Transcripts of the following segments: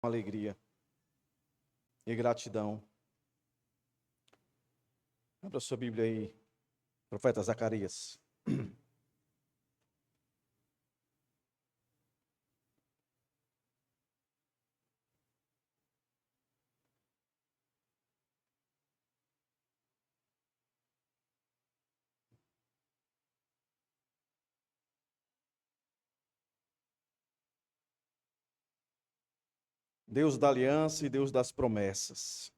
alegria e gratidão. Abra sua Bíblia aí, profeta Zacarias. Deus da aliança e Deus das promessas.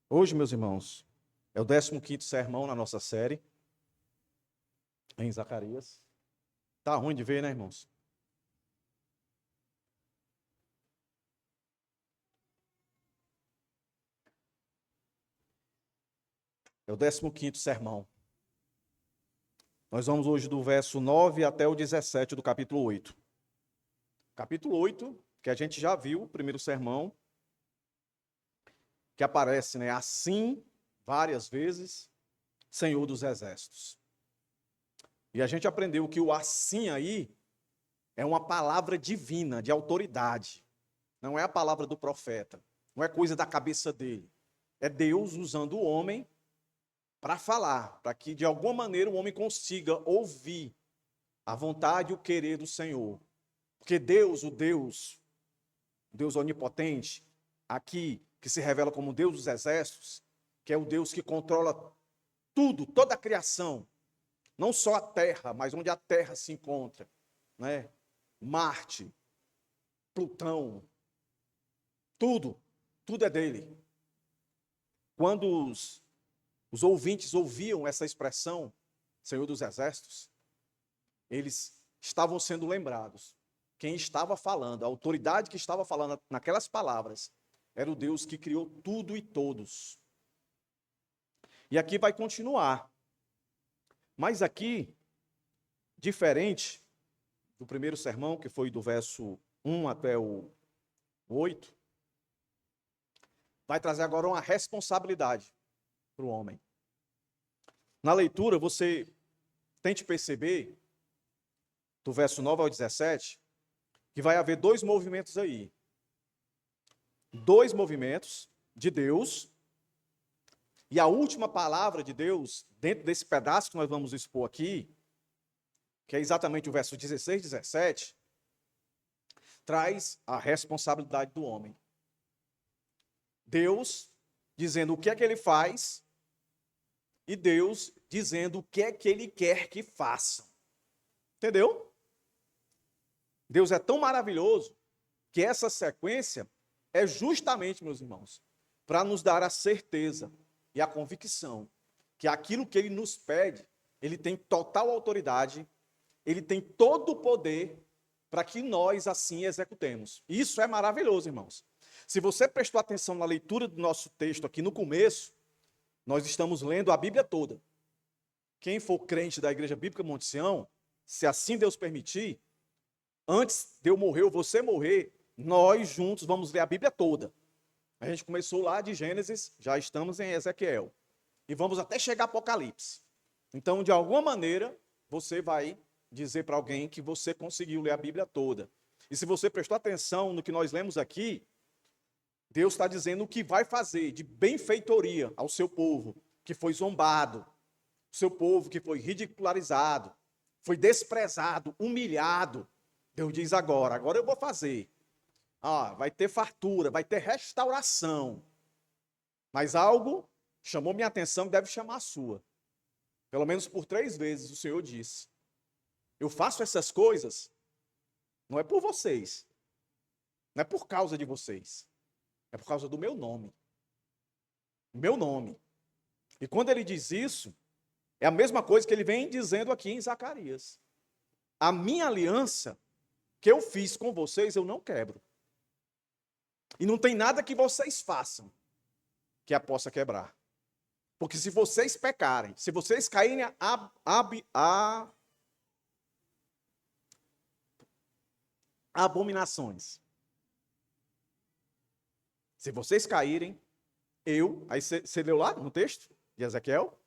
Hoje, meus irmãos, é o 15º sermão na nossa série, em Zacarias. Tá ruim de ver, né, irmãos? É o 15º sermão. Nós vamos hoje do verso 9 até o 17 do capítulo 8. Capítulo 8, que a gente já viu, o primeiro sermão, que aparece, né, assim, várias vezes, Senhor dos Exércitos. E a gente aprendeu que o assim aí é uma palavra divina, de autoridade. Não é a palavra do profeta, não é coisa da cabeça dele. É Deus usando o homem para falar, para que de alguma maneira o homem consiga ouvir a vontade e o querer do Senhor. Porque Deus, o Deus onipotente, aqui que se revela como Deus dos exércitos, que é o Deus que controla tudo, toda a criação, não só a terra, mas onde a terra se encontra, né? Marte, Plutão, tudo é dele. Quando os ouvintes ouviam essa expressão, Senhor dos Exércitos, eles estavam sendo lembrados. Quem estava falando, a autoridade que estava falando naquelas palavras, era o Deus que criou tudo e todos. E aqui vai continuar. Mas aqui, diferente do primeiro sermão, que foi do verso 1 até o 8, vai trazer agora uma responsabilidade para o homem. Na leitura, você tente perceber, do verso 9 ao 17, que vai haver dois movimentos aí. Dois movimentos de Deus. E a última palavra de Deus, dentro desse pedaço que nós vamos expor aqui, que é exatamente o verso 16 e 17, traz a responsabilidade do homem. Deus dizendo o que é que ele faz e Deus dizendo o que é que ele quer que façam. Entendeu? Deus é tão maravilhoso que essa sequência é justamente, meus irmãos, para nos dar a certeza e a convicção que aquilo que ele nos pede, ele tem total autoridade, ele tem todo o poder para que nós assim executemos. Isso é maravilhoso, irmãos. Se você prestou atenção na leitura do nosso texto aqui no começo, nós estamos lendo a Bíblia toda. Quem for crente da Igreja Bíblica Monte Sião, se assim Deus permitir, antes de eu morrer ou você morrer, nós juntos vamos ler a Bíblia toda. A gente começou lá de Gênesis, já estamos em Ezequiel. E vamos até chegar a Apocalipse. Então, de alguma maneira, você vai dizer para alguém que você conseguiu ler a Bíblia toda. E se você prestou atenção no que nós lemos aqui, Deus está dizendo o que vai fazer de benfeitoria ao seu povo, que foi zombado, o seu povo que foi ridicularizado, foi desprezado, humilhado. Deus diz agora eu vou fazer. Vai ter fartura, vai ter restauração. Mas algo chamou minha atenção e deve chamar a sua. Pelo menos por 3 vezes o Senhor disse: eu faço essas coisas, não é por vocês, não é por causa de vocês, é por causa do meu nome. Meu nome. E quando ele diz isso, é a mesma coisa que ele vem dizendo aqui em Zacarias. A minha aliança que eu fiz com vocês, eu não quebro. E não tem nada que vocês façam que a possa quebrar. Porque se vocês pecarem, se vocês caírem a abominações, se vocês caírem, aí você leu lá no texto de Ezequiel?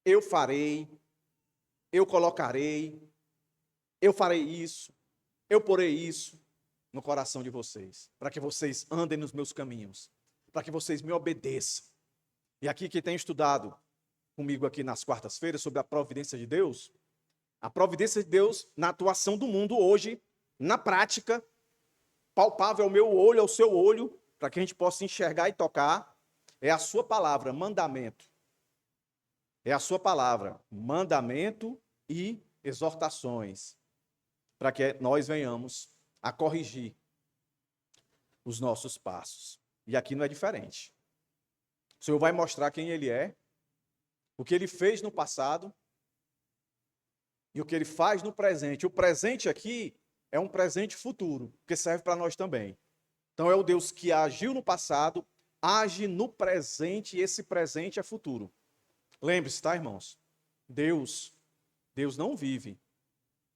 Eu farei, eu colocarei, eu farei isso, eu porei isso. no coração de vocês, para que vocês andem nos meus caminhos, para que vocês me obedeçam. E aqui que tem estudado comigo aqui nas quartas-feiras sobre a providência de Deus, a providência de Deus na atuação do mundo hoje, na prática, palpável ao meu olho, ao seu olho, para que a gente possa enxergar e tocar, é a sua palavra, mandamento. É a sua palavra, mandamento e exortações, para que nós venhamos a corrigir os nossos passos. E aqui não é diferente. O Senhor vai mostrar quem Ele é, o que Ele fez no passado e o que Ele faz no presente. O presente aqui é um presente futuro, que serve para nós também. Então é o Deus que agiu no passado, age no presente e esse presente é futuro. Lembre-se, tá, irmãos? Deus não vive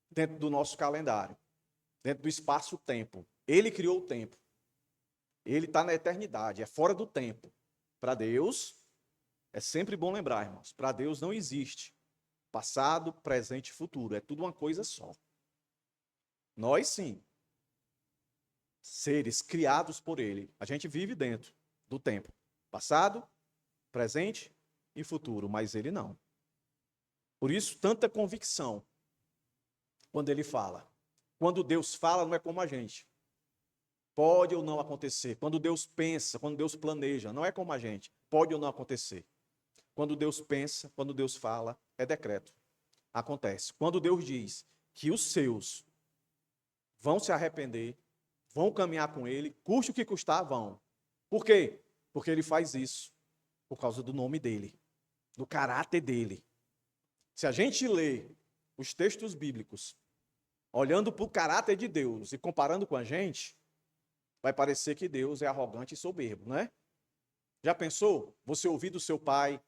dentro do nosso calendário, dentro do espaço-tempo. Ele criou o tempo. Ele está na eternidade, é fora do tempo. Para Deus, é sempre bom lembrar, irmãos, para Deus não existe passado, presente e futuro. É tudo uma coisa só. Nós, sim, seres criados por Ele, a gente vive dentro do tempo. Passado, presente e futuro, mas Ele não. Por isso, tanta convicção quando Ele fala. Quando Deus fala, não é como a gente. Pode ou não acontecer. Quando Deus pensa, quando Deus planeja, não é como a gente. Pode ou não acontecer. Quando Deus pensa, quando Deus fala, é decreto. Acontece. Quando Deus diz que os seus vão se arrepender, vão caminhar com Ele, custe o que custar, vão. Por quê? Porque Ele faz isso por causa do nome dEle, do caráter dEle. Se a gente lê os textos bíblicos, olhando para o caráter de Deus e comparando com a gente, vai parecer que Deus é arrogante e soberbo, né? Já pensou? Você ouvir do seu pai,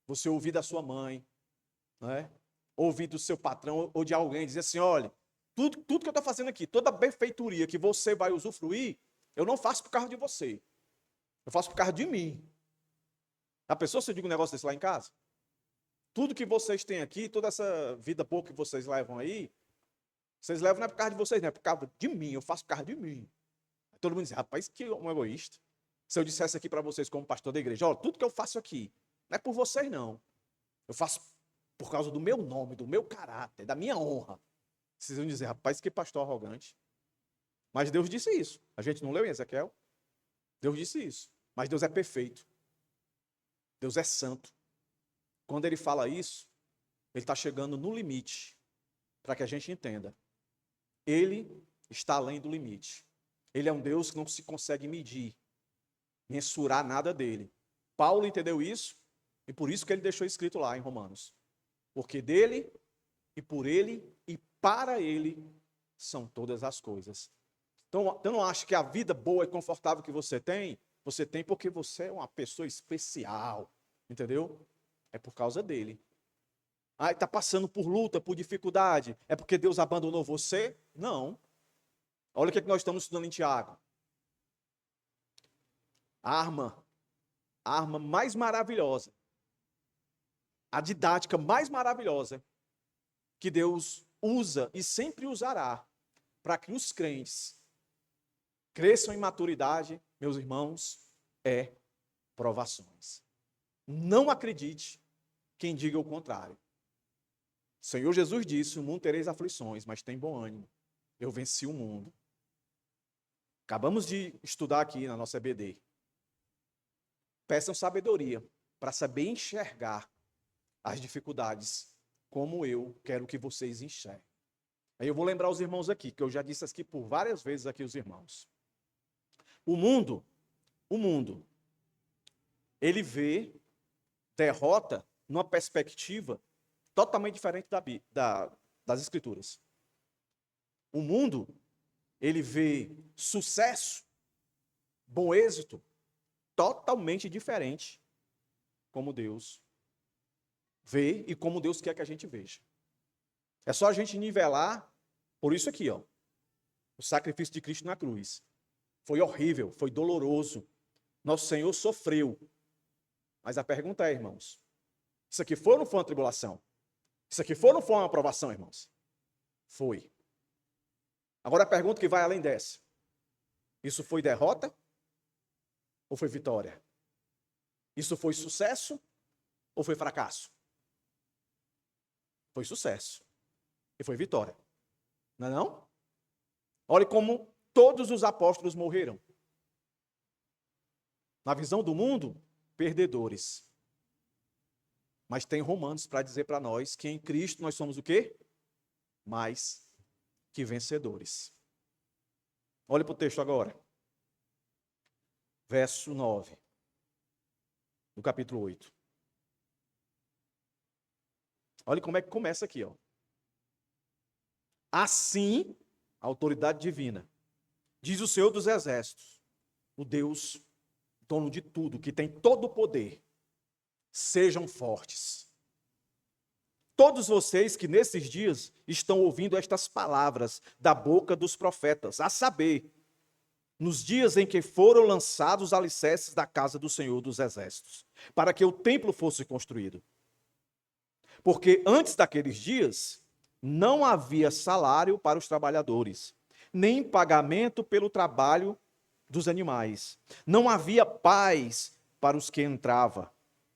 você ouvir da sua mãe, né? Ouvir do seu patrão ou de alguém, dizer assim, olha, tudo que eu estou fazendo aqui, toda a benfeitoria que você vai usufruir, eu não faço por causa de você. Eu faço por causa de mim. A pessoa, se eu digo um negócio desse lá em casa, tudo que vocês têm aqui, toda essa vida boa que vocês levam aí, vocês levam não é por causa de vocês, não é por causa de mim, eu faço por causa de mim. Aí todo mundo diz, rapaz, que um egoísta. Se eu dissesse aqui para vocês como pastor da igreja, olha, tudo que eu faço aqui, não é por vocês não. Eu faço por causa do meu nome, do meu caráter, da minha honra. Vocês vão dizer, rapaz, que pastor arrogante. Mas Deus disse isso. A gente não leu em Ezequiel? Deus disse isso. Mas Deus é perfeito. Deus é santo. Quando Ele fala isso, Ele está chegando no limite, para que a gente entenda. Ele está além do limite. Ele é um Deus que não se consegue medir, mensurar nada dele. Paulo entendeu isso, e por isso que ele deixou escrito lá em Romanos. Porque dele, e por ele, e para ele, são todas as coisas. Então, eu não acho que a vida boa e confortável que você tem porque você é uma pessoa especial, entendeu? É por causa dele. Ah, está passando por luta, por dificuldade, é porque Deus abandonou você? Não. Olha o que nós estamos estudando em Tiago. A arma mais maravilhosa, a didática mais maravilhosa que Deus usa e sempre usará para que os crentes cresçam em maturidade, meus irmãos, é provações. Não acredite quem diga o contrário. O Senhor Jesus disse, no mundo tereis aflições, mas tem bom ânimo. Eu venci o mundo. Acabamos de estudar aqui na nossa EBD. Peçam sabedoria para saber enxergar as dificuldades como eu quero que vocês enxerguem. Aí eu vou lembrar os irmãos aqui, que eu já disse aqui por várias vezes aqui os irmãos. O mundo, ele vê derrota numa perspectiva totalmente diferente das Escrituras. O mundo, ele vê sucesso, bom êxito, totalmente diferente como Deus vê e como Deus quer que a gente veja. É só a gente nivelar por isso aqui, ó. O sacrifício de Cristo na cruz. Foi horrível, foi doloroso. Nosso Senhor sofreu. Mas a pergunta é, irmãos, isso aqui foi ou não foi uma tribulação? Isso aqui foi ou não foi uma aprovação, irmãos? Foi. Agora a pergunta que vai além dessa. Isso foi derrota ou foi vitória? Isso foi sucesso ou foi fracasso? Foi sucesso e foi vitória. Não é não? Olhe como todos os apóstolos morreram. Na visão do mundo, perdedores. Mas tem Romanos para dizer para nós que em Cristo nós somos o quê? Mais que vencedores. Olhe para o texto agora. Verso 9. Do capítulo 8. Olha como é que começa aqui, ó. Assim, a autoridade divina, diz o Senhor dos Exércitos, o Deus, dono de tudo, que tem todo o poder, sejam fortes. Todos vocês que nesses dias estão ouvindo estas palavras da boca dos profetas, a saber, nos dias em que foram lançados os alicerces da casa do Senhor dos Exércitos, para que o templo fosse construído. Porque antes daqueles dias, não havia salário para os trabalhadores, nem pagamento pelo trabalho dos animais. Não havia paz para os que entravam,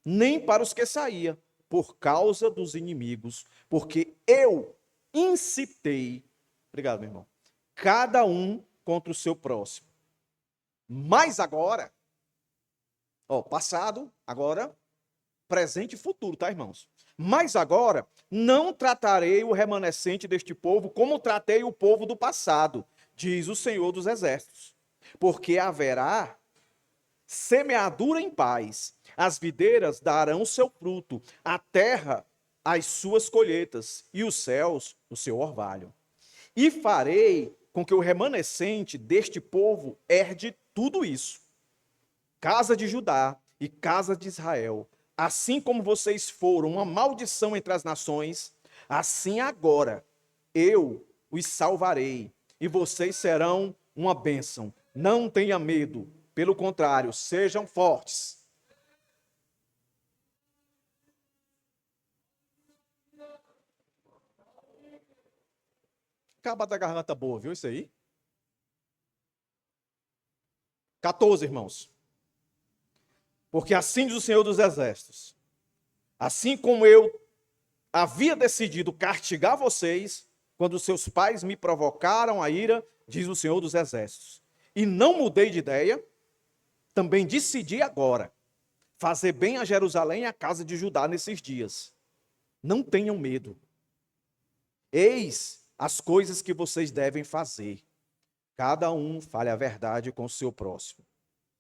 nem para os que saíam, por causa dos inimigos, porque eu incitei, obrigado, meu irmão, cada um contra o seu próximo. Mas agora, passado, agora, presente e futuro, tá, irmãos? Mas agora, não tratarei o remanescente deste povo como tratei o povo do passado, diz o Senhor dos Exércitos. Porque haverá semeadura em paz, as videiras darão seu fruto, a terra as suas colheitas, e os céus o seu orvalho. E farei com que o remanescente deste povo herde tudo isso. Casa de Judá e casa de Israel, assim como vocês foram uma maldição entre as nações, assim agora eu os salvarei, e vocês serão uma bênção. Não tenha medo, pelo contrário, sejam fortes. Acaba da garganta boa, viu isso aí? 14, irmãos. Porque assim diz o Senhor dos Exércitos, assim como eu havia decidido castigar vocês, quando seus pais me provocaram a ira, diz o Senhor dos Exércitos, e não mudei de ideia, também decidi agora fazer bem a Jerusalém e a casa de Judá nesses dias. Não tenham medo. Eis as coisas que vocês devem fazer. Cada um fale a verdade com o seu próximo.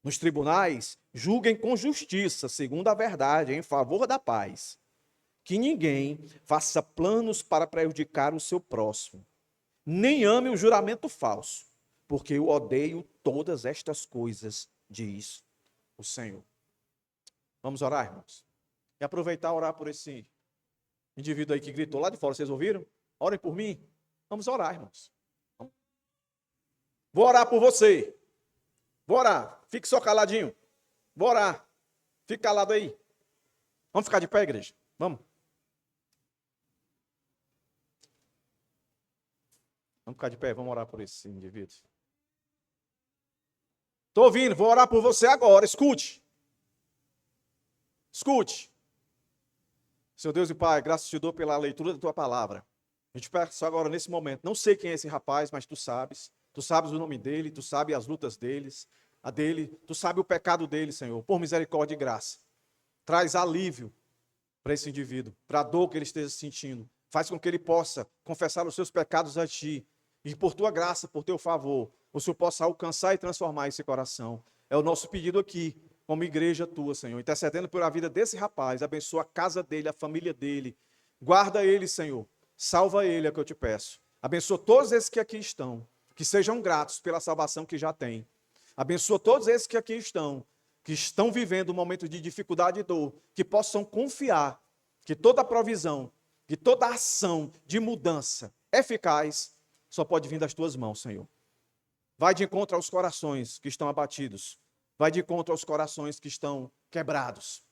Nos tribunais, julguem com justiça, segundo a verdade, em favor da paz. Que ninguém faça planos para prejudicar o seu próximo. Nem ame o juramento falso, porque eu odeio todas estas coisas, diz o Senhor. Vamos orar, irmãos? E aproveitar e orar por esse indivíduo aí que gritou lá de fora, vocês ouviram? Orem por mim. Vamos orar, irmãos. Vou orar por você. Vou orar. Fique só caladinho. Vou orar. Fique calado aí. Vamos ficar de pé, igreja? Vamos. Vamos ficar de pé, vamos orar por esse indivíduo. Estou ouvindo, vou orar por você agora. Escute. Escute. Senhor Deus e Pai, graças te dou pela leitura da tua palavra. A gente peça agora nesse momento. Não sei quem é esse rapaz, mas tu sabes. Tu sabes o nome dele, tu sabes as lutas dele, tu sabes o pecado dele, Senhor. Por misericórdia e graça. Traz alívio para esse indivíduo, para a dor que ele esteja sentindo. Faz com que ele possa confessar os seus pecados a ti. E por tua graça, por teu favor, o Senhor possa alcançar e transformar esse coração. É o nosso pedido aqui, como igreja tua, Senhor. Intercedendo pela vida desse rapaz. Abençoa a casa dele, a família dele. Guarda ele, Senhor. Salva ele, é o que eu te peço. Abençoa todos esses que aqui estão. Que sejam gratos pela salvação que já têm. Abençoa todos esses que aqui estão. Que estão vivendo um momento de dificuldade e dor. Que possam confiar que toda provisão, que toda ação de mudança eficaz só pode vir das tuas mãos, Senhor. Vai de encontro aos corações que estão abatidos. Vai de encontro aos corações que estão quebrados.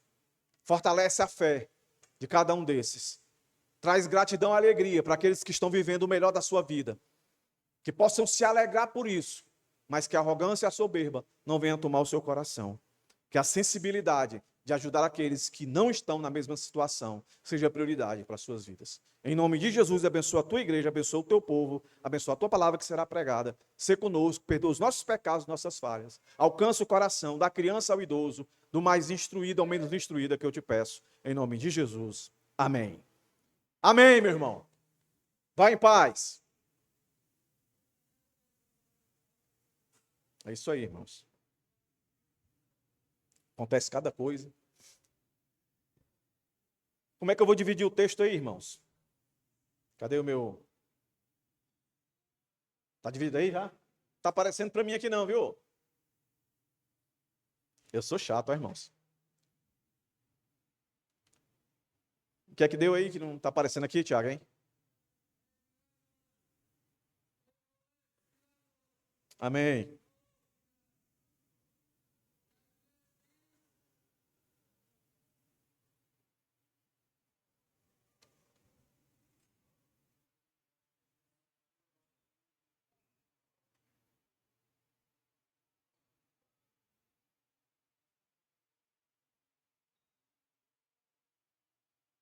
Fortalece a fé de cada um desses. Traz gratidão e alegria para aqueles que estão vivendo o melhor da sua vida. Que possam se alegrar por isso. mas que a arrogância e a soberba não venham tomar o seu coração. Que a sensibilidade de ajudar aqueles que não estão na mesma situação seja prioridade para as suas vidas. Em nome de Jesus, abençoa a tua igreja, abençoa o teu povo, abençoa a tua palavra que será pregada. Sê conosco, perdoa os nossos pecados, nossas falhas. Alcança o coração da criança ao idoso, do mais instruído ao menos instruído, que eu te peço. Em nome de Jesus. Amém. Amém, meu irmão. Vá em paz. É isso aí, irmãos. Acontece cada coisa. Como é que eu vou dividir o texto aí, irmãos? Cadê o meu? Tá dividido aí já? Tá aparecendo para mim aqui não, viu? Eu sou chato, ó, irmãos. O que é que deu aí que não tá aparecendo aqui, Tiago, hein? Amém.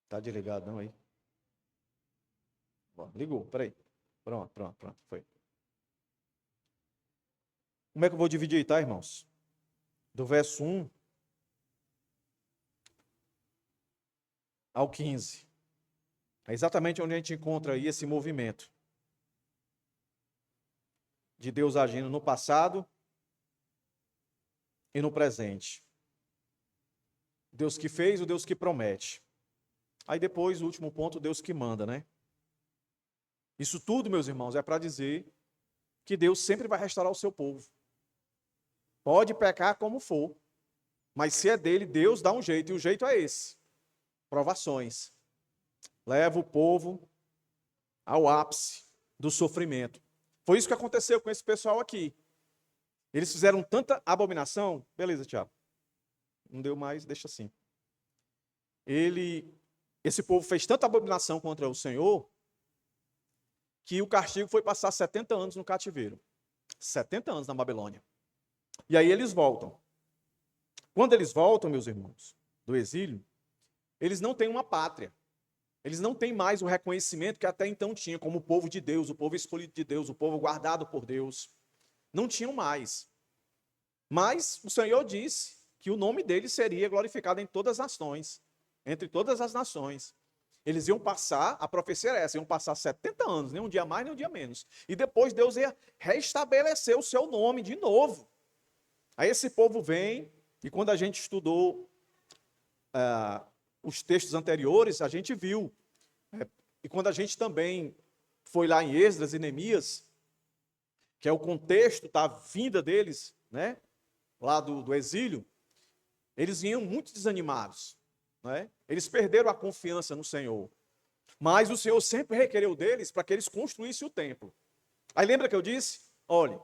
Tá desligado não aí? Bom, ligou, peraí. Pronto, foi. Como é que eu vou dividir aí, tá, irmãos? Do verso 1 ao 15. É exatamente onde a gente encontra aí esse movimento de Deus agindo no passado e no presente. Deus que fez, o Deus que promete. Aí depois, o último ponto, Deus que manda, né? Isso tudo, meus irmãos, é para dizer que Deus sempre vai restaurar o seu povo. Pode pecar como for, mas se é dele, Deus dá um jeito, e o jeito é esse. Provações. Leva o povo ao ápice do sofrimento. Foi isso que aconteceu com esse pessoal aqui. Eles fizeram tanta abominação. Beleza, Tiago. Não deu mais, deixa assim. Esse povo fez tanta abominação contra o Senhor que o castigo foi passar 70 anos no cativeiro. 70 anos na Babilônia. E aí eles voltam. Quando eles voltam, meus irmãos, do exílio, eles não têm uma pátria. Eles não têm mais o reconhecimento que até então tinha como o povo de Deus, o povo escolhido de Deus, o povo guardado por Deus. Não tinham mais. Mas o Senhor disse que o nome dele seria glorificado em todas as nações, entre todas as nações. Eles iam passar, a profecia era essa, iam passar 70 anos, nem um dia mais, nem um dia menos. E depois Deus ia restabelecer o seu nome de novo. Aí esse povo vem, e quando a gente estudou os textos anteriores, a gente viu. E quando a gente também foi lá em Esdras e Neemias, que é o contexto da vinda deles, né, lá do exílio, eles vinham muito desanimados. Né? Eles perderam a confiança no Senhor. Mas o Senhor sempre requereu deles para que eles construíssem o templo. Aí lembra que eu disse? Olha,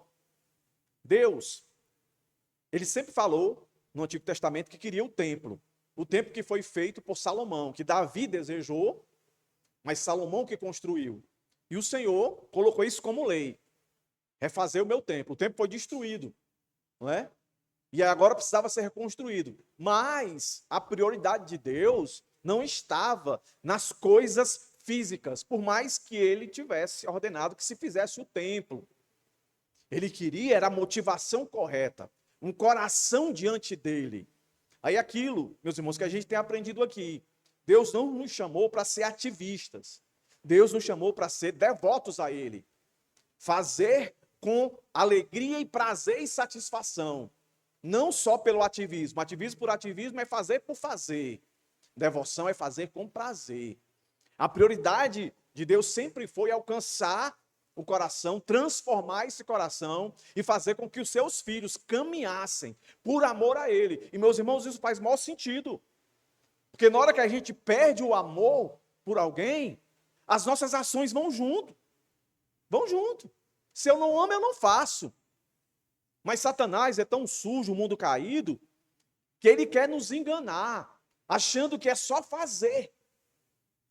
Deus, ele sempre falou no Antigo Testamento que queria o templo. O templo que foi feito por Salomão, que Davi desejou, mas Salomão que construiu. E o Senhor colocou isso como lei. Refazer o meu templo. O templo foi destruído. Não é? E agora precisava ser reconstruído. Mas a prioridade de Deus não estava nas coisas físicas, por mais que ele tivesse ordenado que se fizesse o templo. Ele queria era a motivação correta, um coração diante dele. Aí aquilo, meus irmãos, que a gente tem aprendido aqui. Deus não nos chamou para ser ativistas. Deus nos chamou para ser devotos a ele. Fazer com alegria e prazer e satisfação. Não só pelo ativismo. Ativismo por ativismo é fazer por fazer. Devoção é fazer com prazer. A prioridade de Deus sempre foi alcançar o coração, transformar esse coração e fazer com que os seus filhos caminhassem por amor a Ele. E, meus irmãos, isso faz maior sentido. Porque na hora que a gente perde o amor por alguém, as nossas ações vão junto. Vão junto. Se eu não amo, eu não faço. Mas Satanás é tão sujo, o mundo caído, que ele quer nos enganar, achando que é só fazer.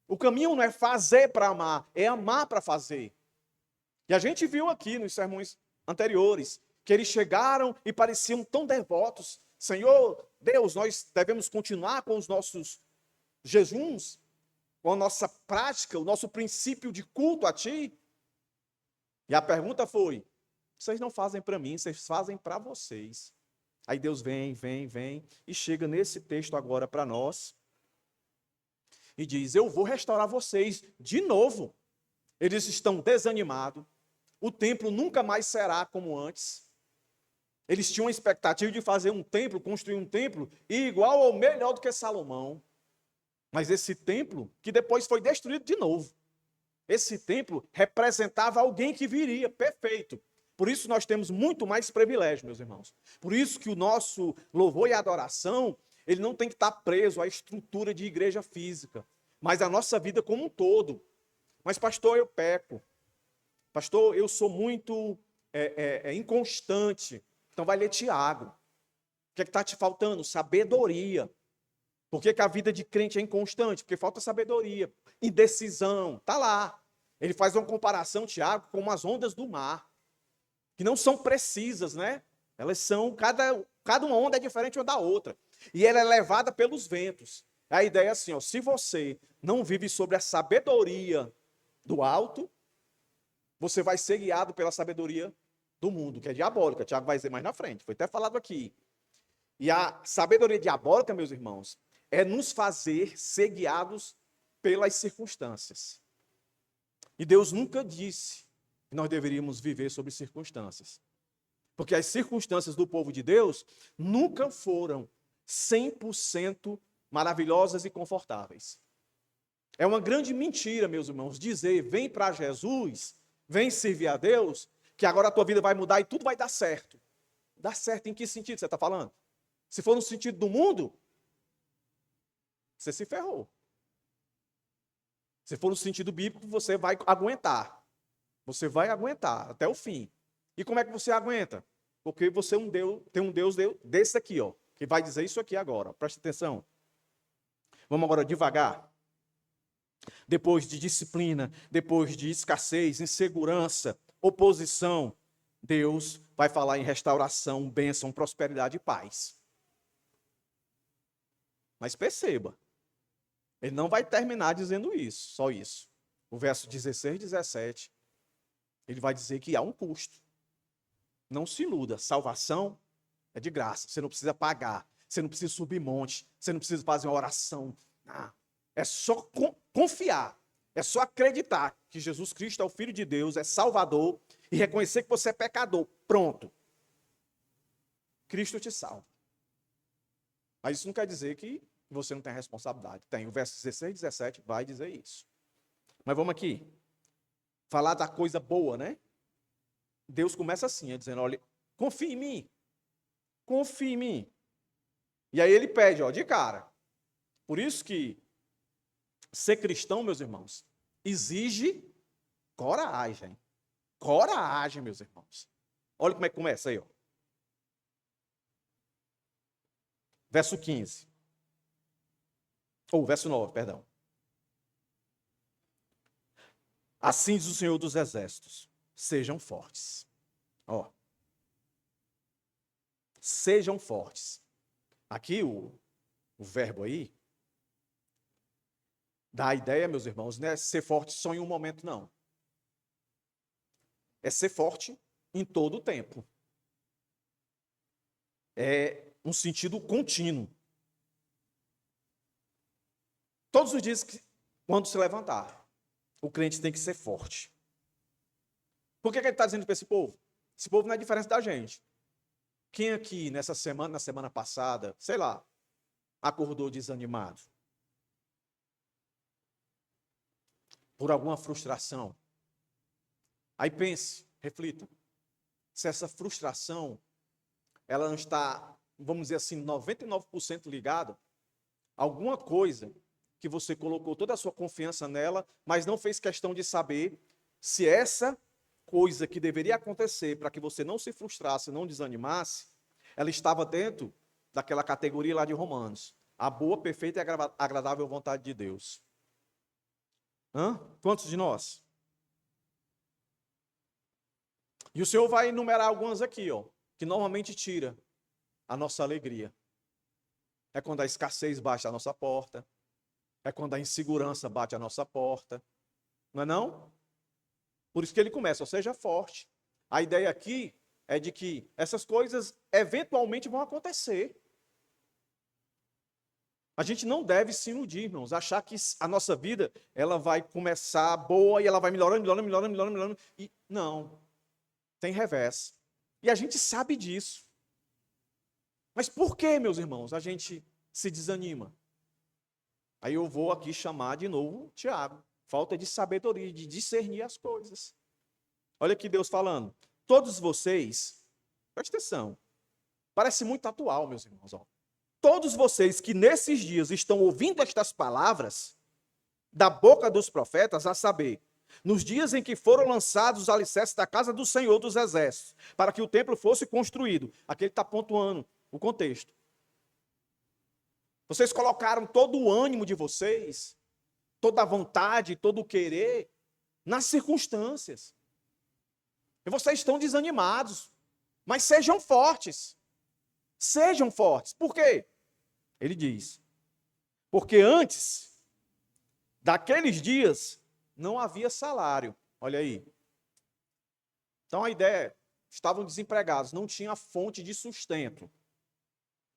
O caminho não é fazer para amar, é amar para fazer. E a gente viu aqui nos sermões anteriores que eles chegaram e pareciam tão devotos. Senhor, Deus, nós devemos continuar com os nossos jejuns, com a nossa prática, o nosso princípio de culto a Ti? E a pergunta foi: vocês não fazem para mim, vocês fazem para vocês. Aí Deus vem e chega nesse texto agora para nós e diz: eu vou restaurar vocês de novo. Eles estão desanimados, o templo nunca mais será como antes. Eles tinham a expectativa de fazer um templo, construir um templo igual ou melhor do que Salomão. Mas esse templo, que depois foi destruído de novo, esse templo representava alguém que viria, perfeito. Por isso nós temos muito mais privilégio, meus irmãos. Por isso que o nosso louvor e adoração, ele não tem que estar preso à estrutura de igreja física, mas à nossa vida como um todo. Mas pastor, eu peco. Pastor, eu sou muito inconstante. Então vai ler Tiago. O que está te faltando? Sabedoria. Por que a vida de crente é inconstante? Porque falta sabedoria, indecisão, está lá. Ele faz uma comparação, Tiago, com as ondas do mar, que não são precisas, né? Elas são, cada uma onda é diferente uma da outra. E ela é levada pelos ventos. A ideia é assim, ó, se você não vive sobre a sabedoria do alto, você vai ser guiado pela sabedoria do mundo, que é diabólica. Tiago vai dizer mais na frente, foi até falado aqui. E a sabedoria diabólica, meus irmãos, é nos fazer ser guiados pelas circunstâncias. E Deus nunca disse que nós deveríamos viver sobre circunstâncias. Porque as circunstâncias do povo de Deus nunca foram 100% maravilhosas e confortáveis. É uma grande mentira, meus irmãos, dizer: vem para Jesus, vem servir a Deus, que agora a tua vida vai mudar e tudo vai dar certo. Dar certo em que sentido você está falando? Se for no sentido do mundo, você se ferrou. Se for no sentido bíblico, você vai aguentar. Você vai aguentar até o fim. E como é que você aguenta? Porque você tem um Deus desse aqui, ó, que vai dizer isso aqui agora. Preste atenção. Vamos agora devagar. Depois de disciplina, depois de escassez, insegurança, oposição, Deus vai falar em restauração, bênção, prosperidade e paz. Mas perceba, ele não vai terminar dizendo isso, só isso. O verso 16 e 17, ele vai dizer que há um custo. Não se iluda, salvação é de graça, você não precisa pagar, você não precisa subir monte, você não precisa fazer uma oração. Não. É só confiar, é só acreditar que Jesus Cristo é o Filho de Deus, é Salvador, e reconhecer que você é pecador. Pronto. Cristo te salva. Mas isso não quer dizer que você não tem responsabilidade. Tem. O verso 16 e 17 vai dizer isso. Mas vamos aqui. Falar da coisa boa, né? Deus começa assim, dizendo: olha, confia em mim. Confia em mim. E aí ele pede, ó, de cara. Por isso que ser cristão, meus irmãos, exige coragem. Coragem, meus irmãos. Olha como é que começa aí, ó. Verso 15. Ou verso 9, perdão. Assim diz o Senhor dos Exércitos: sejam fortes. Ó. Sejam fortes. Aqui o verbo aí dá a ideia, meus irmãos, não é ser forte só em um momento, não. É ser forte em todo o tempo. É um sentido contínuo. Todos os dias, quando se levantar, o crente tem que ser forte. Por que ele está dizendo para esse povo? Esse povo não é diferente da gente. Quem aqui nessa semana, na semana passada, sei lá, acordou desanimado? Por alguma frustração? Aí pense, reflita. Se essa frustração, ela não está, vamos dizer assim, 99% ligada a alguma coisa que você colocou toda a sua confiança nela, mas não fez questão de saber se essa coisa que deveria acontecer para que você não se frustrasse, não desanimasse, ela estava dentro daquela categoria lá de Romanos. A boa, perfeita e agradável vontade de Deus. Quantos de nós? E o Senhor vai enumerar algumas aqui, ó, que normalmente tira a nossa alegria. É quando a escassez bate à nossa porta. É quando a insegurança bate à nossa porta. Não é não? Por isso que ele começa, ó, seja forte. A ideia aqui é de que essas coisas eventualmente vão acontecer. A gente não deve se iludir, irmãos, achar que a nossa vida ela vai começar boa e ela vai melhorando, melhorando, melhorando, melhorando, melhorando. E não, tem revés. E a gente sabe disso. Mas por que, meus irmãos, a gente se desanima? Aí eu vou aqui chamar de novo Tiago. Falta de sabedoria, de discernir as coisas. Olha aqui Deus falando. Todos vocês, presta atenção, parece muito atual, meus irmãos. Ó. Todos vocês que nesses dias estão ouvindo estas palavras da boca dos profetas, a saber, nos dias em que foram lançados os alicerces da casa do Senhor dos Exércitos, para que o templo fosse construído. Aqui ele está pontuando o contexto. Vocês colocaram todo o ânimo de vocês, toda a vontade, todo o querer nas circunstâncias. E vocês estão desanimados, mas sejam fortes. Sejam fortes. Por quê? Ele diz, porque antes daqueles dias não havia salário. Olha aí. Então a ideia é, estavam desempregados, não tinha fonte de sustento.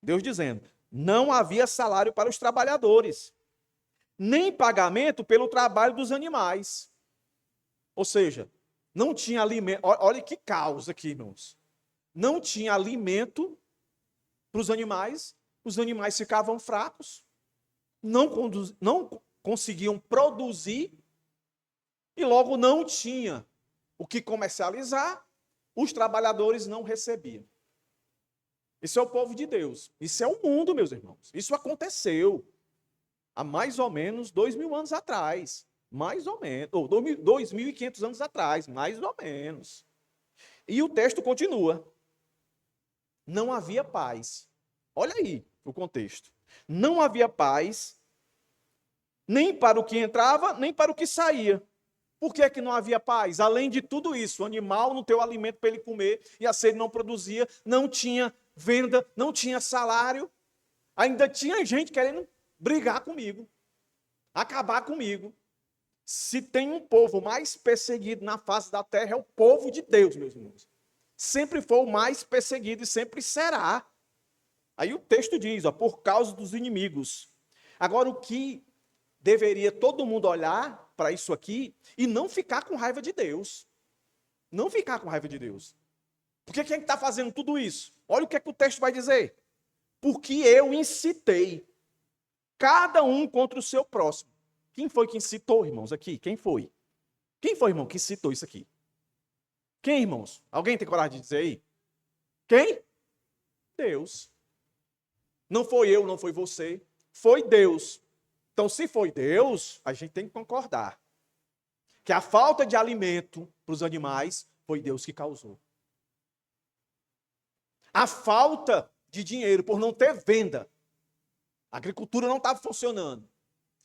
Deus dizendo, não havia salário para os trabalhadores, nem pagamento pelo trabalho dos animais. Ou seja, não tinha alimento. Olha que caos aqui, irmãos. Não tinha alimento para os animais ficavam fracos, não conseguiam produzir e logo não tinha o que comercializar, os trabalhadores não recebiam. Isso é o povo de Deus. Isso é o mundo, meus irmãos. Isso aconteceu há mais ou menos 2.000 anos atrás. Mais ou menos. Ou 2.500 anos atrás. Mais ou menos. E o texto continua. Não havia paz. Olha aí o contexto. Não havia paz, nem para o que entrava, nem para o que saía. Por que é que não havia paz? Além de tudo isso, o animal não tem o alimento para ele comer, e a sede não produzia, não tinha venda, não tinha salário. Ainda tinha gente querendo brigar comigo, acabar comigo. Se tem um povo mais perseguido na face da terra, é o povo de Deus, meus irmãos. Sempre foi o mais perseguido e sempre será. Aí o texto diz, ó, por causa dos inimigos. Agora, o que deveria todo mundo olhar para isso aqui e não ficar com raiva de Deus. Não ficar com raiva de Deus. Porque quem está fazendo tudo isso? Olha o que é que o texto vai dizer. Porque eu incitei cada um contra o seu próximo. Quem foi que incitou, irmãos, aqui? Quem foi? Quem foi, irmão, que incitou isso aqui? Quem, irmãos? Alguém tem coragem de dizer aí? Quem? Deus. Não foi eu, não foi você. Foi Deus. Então, se foi Deus, a gente tem que concordar que a falta de alimento para os animais foi Deus que causou. A falta de dinheiro por não ter venda. A agricultura não estava funcionando.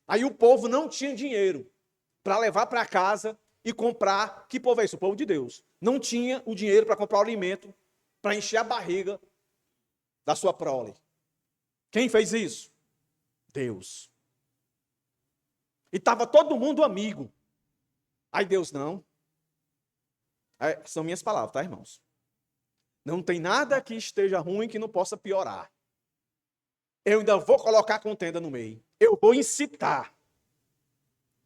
Aí o povo não tinha dinheiro para levar para casa e comprar. Que povo é esse? O povo de Deus. Não tinha o dinheiro para comprar o alimento, para encher a barriga da sua prole. Quem fez isso? Deus. E estava todo mundo amigo. Aí Deus, não. São minhas palavras, tá, irmãos? Não tem nada que esteja ruim que não possa piorar. Eu ainda vou colocar contenda no meio. Eu vou incitar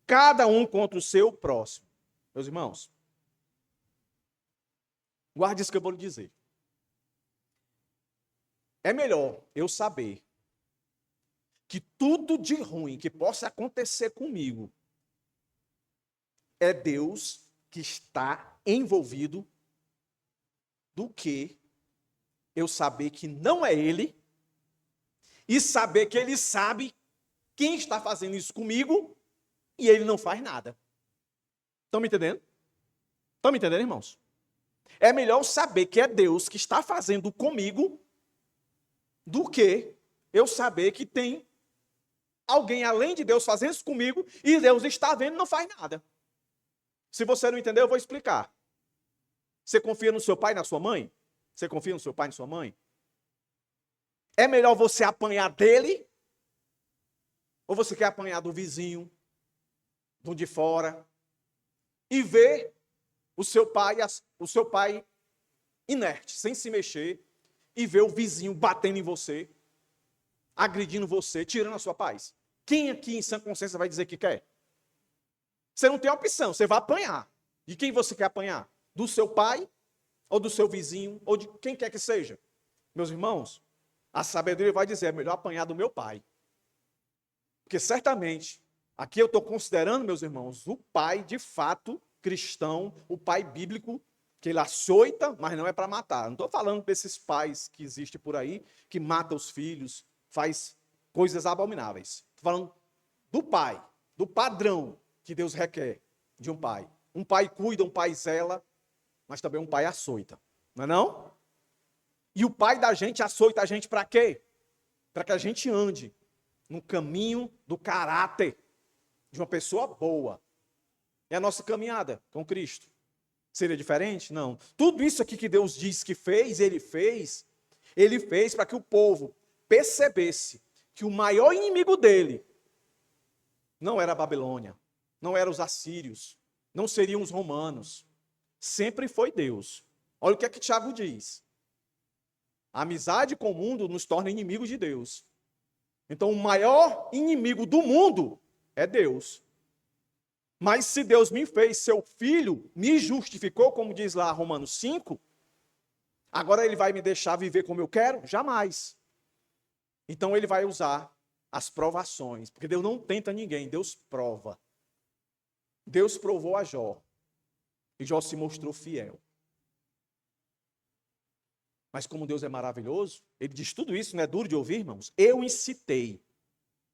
cada um contra o seu próximo. Meus irmãos, guarde isso que eu vou lhe dizer. É melhor eu saber que tudo de ruim que possa acontecer comigo é Deus que está envolvido, do que eu saber que não é Ele e saber que Ele sabe quem está fazendo isso comigo e Ele não faz nada. Estão me entendendo? Estão me entendendo, irmãos? É melhor eu saber que é Deus que está fazendo comigo do que eu saber que tem alguém além de Deus fazendo isso comigo e Deus está vendo e não faz nada. Se você não entendeu, eu vou explicar. Você confia no seu pai e na sua mãe? Você confia no seu pai e na sua mãe? É melhor você apanhar dele? Ou você quer apanhar do vizinho, do de fora, e ver o seu pai inerte, sem se mexer, e ver o vizinho batendo em você, agredindo você, tirando a sua paz? Quem aqui em sã consciência vai dizer que quer? Você não tem opção, você vai apanhar. De quem você quer apanhar? Do seu pai, ou do seu vizinho, ou de quem quer que seja? Meus irmãos, a sabedoria vai dizer, é melhor apanhar do meu pai. Porque certamente, aqui eu estou considerando, meus irmãos, o pai de fato cristão, o pai bíblico, que ele açoita, mas não é para matar. Não estou falando desses pais que existem por aí, que matam os filhos, faz coisas abomináveis. Estou falando do pai, do padrão que Deus requer de um pai. Um pai cuida, um pai zela, mas também um pai açoita. Não é não? E o pai da gente açoita a gente para quê? Para que a gente ande no caminho do caráter de uma pessoa boa. É a nossa caminhada com Cristo. Seria diferente? Não. Tudo isso aqui que Deus diz que fez, Ele fez para que o povo percebesse que o maior inimigo dele não era a Babilônia, não eram os assírios, não seriam os romanos. Sempre foi Deus. Olha o que é que Tiago diz. A amizade com o mundo nos torna inimigos de Deus. Então, o maior inimigo do mundo é Deus. Mas se Deus me fez seu filho, me justificou, como diz lá Romanos 5, agora ele vai me deixar viver como eu quero? Jamais. Então, ele vai usar as provações, porque Deus não tenta ninguém, Deus prova. Deus provou a Jó, e Jó se mostrou fiel. Mas como Deus é maravilhoso, ele diz tudo isso, não é duro de ouvir, irmãos? Eu incitei,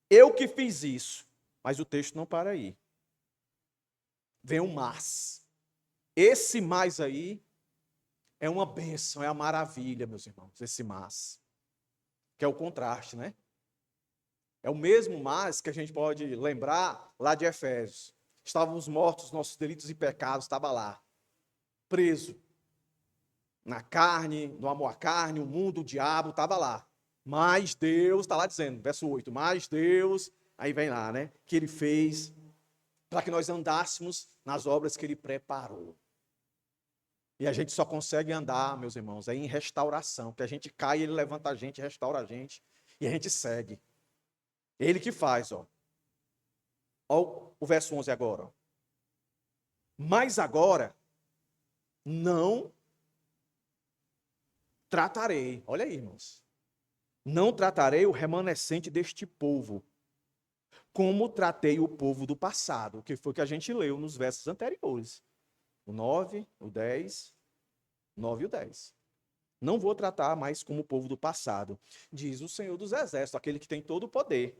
eu que fiz isso. Mas o texto não para aí. Vem um mas. Esse mais aí é uma bênção, é a maravilha, meus irmãos, esse mas. Que é o contraste, né? É o mesmo mas que a gente pode lembrar lá de Efésios. Estávamos mortos, nossos delitos e pecados, estava lá, preso. Na carne, no amor à carne, o mundo, o diabo, estava lá. Mas Deus, está lá dizendo, verso 8, mas Deus, aí vem lá, né? Que Ele fez para que nós andássemos nas obras que Ele preparou. E a gente só consegue andar, meus irmãos, em restauração. Que a gente cai, Ele levanta a gente, restaura a gente, e a gente segue. Ele que faz, ó. Olha o verso 11 agora. Ó. Mas agora, não tratarei, olha aí, irmãos, não tratarei o remanescente deste povo, como tratei o povo do passado, que foi o que a gente leu nos versos anteriores. O 9, o 10, 9 e o 10. Não vou tratar mais como o povo do passado, diz o Senhor dos Exércitos, aquele que tem todo o poder.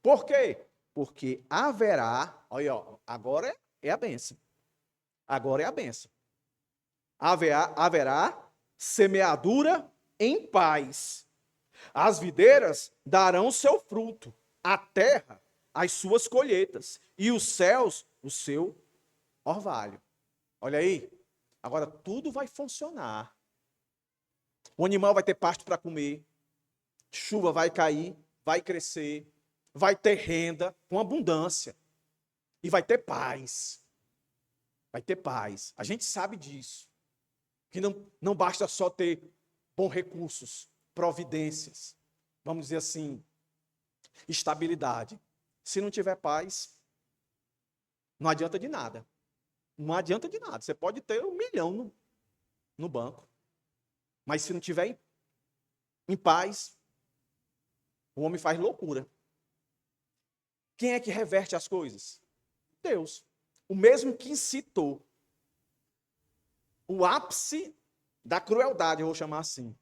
Por quê? Porque haverá, olha, ó, agora é a bênção. Agora é a bênção. Haverá semeadura em paz. As videiras darão seu fruto, a terra as suas colheitas, e os céus o seu orvalho. Olha aí, agora tudo vai funcionar. O animal vai ter pasto para comer, chuva vai cair, vai crescer, vai ter renda com abundância, e vai ter paz. Vai ter paz. A gente sabe disso. Que não basta só ter bons recursos, providências, vamos dizer assim, estabilidade. Se não tiver paz, não adianta de nada. Não adianta de nada. Você pode ter 1 milhão no banco, mas se não tiver em paz, o homem faz loucura. Quem é que reverte as coisas? Deus. O mesmo que incitou o ápice da crueldade, eu vou chamar assim.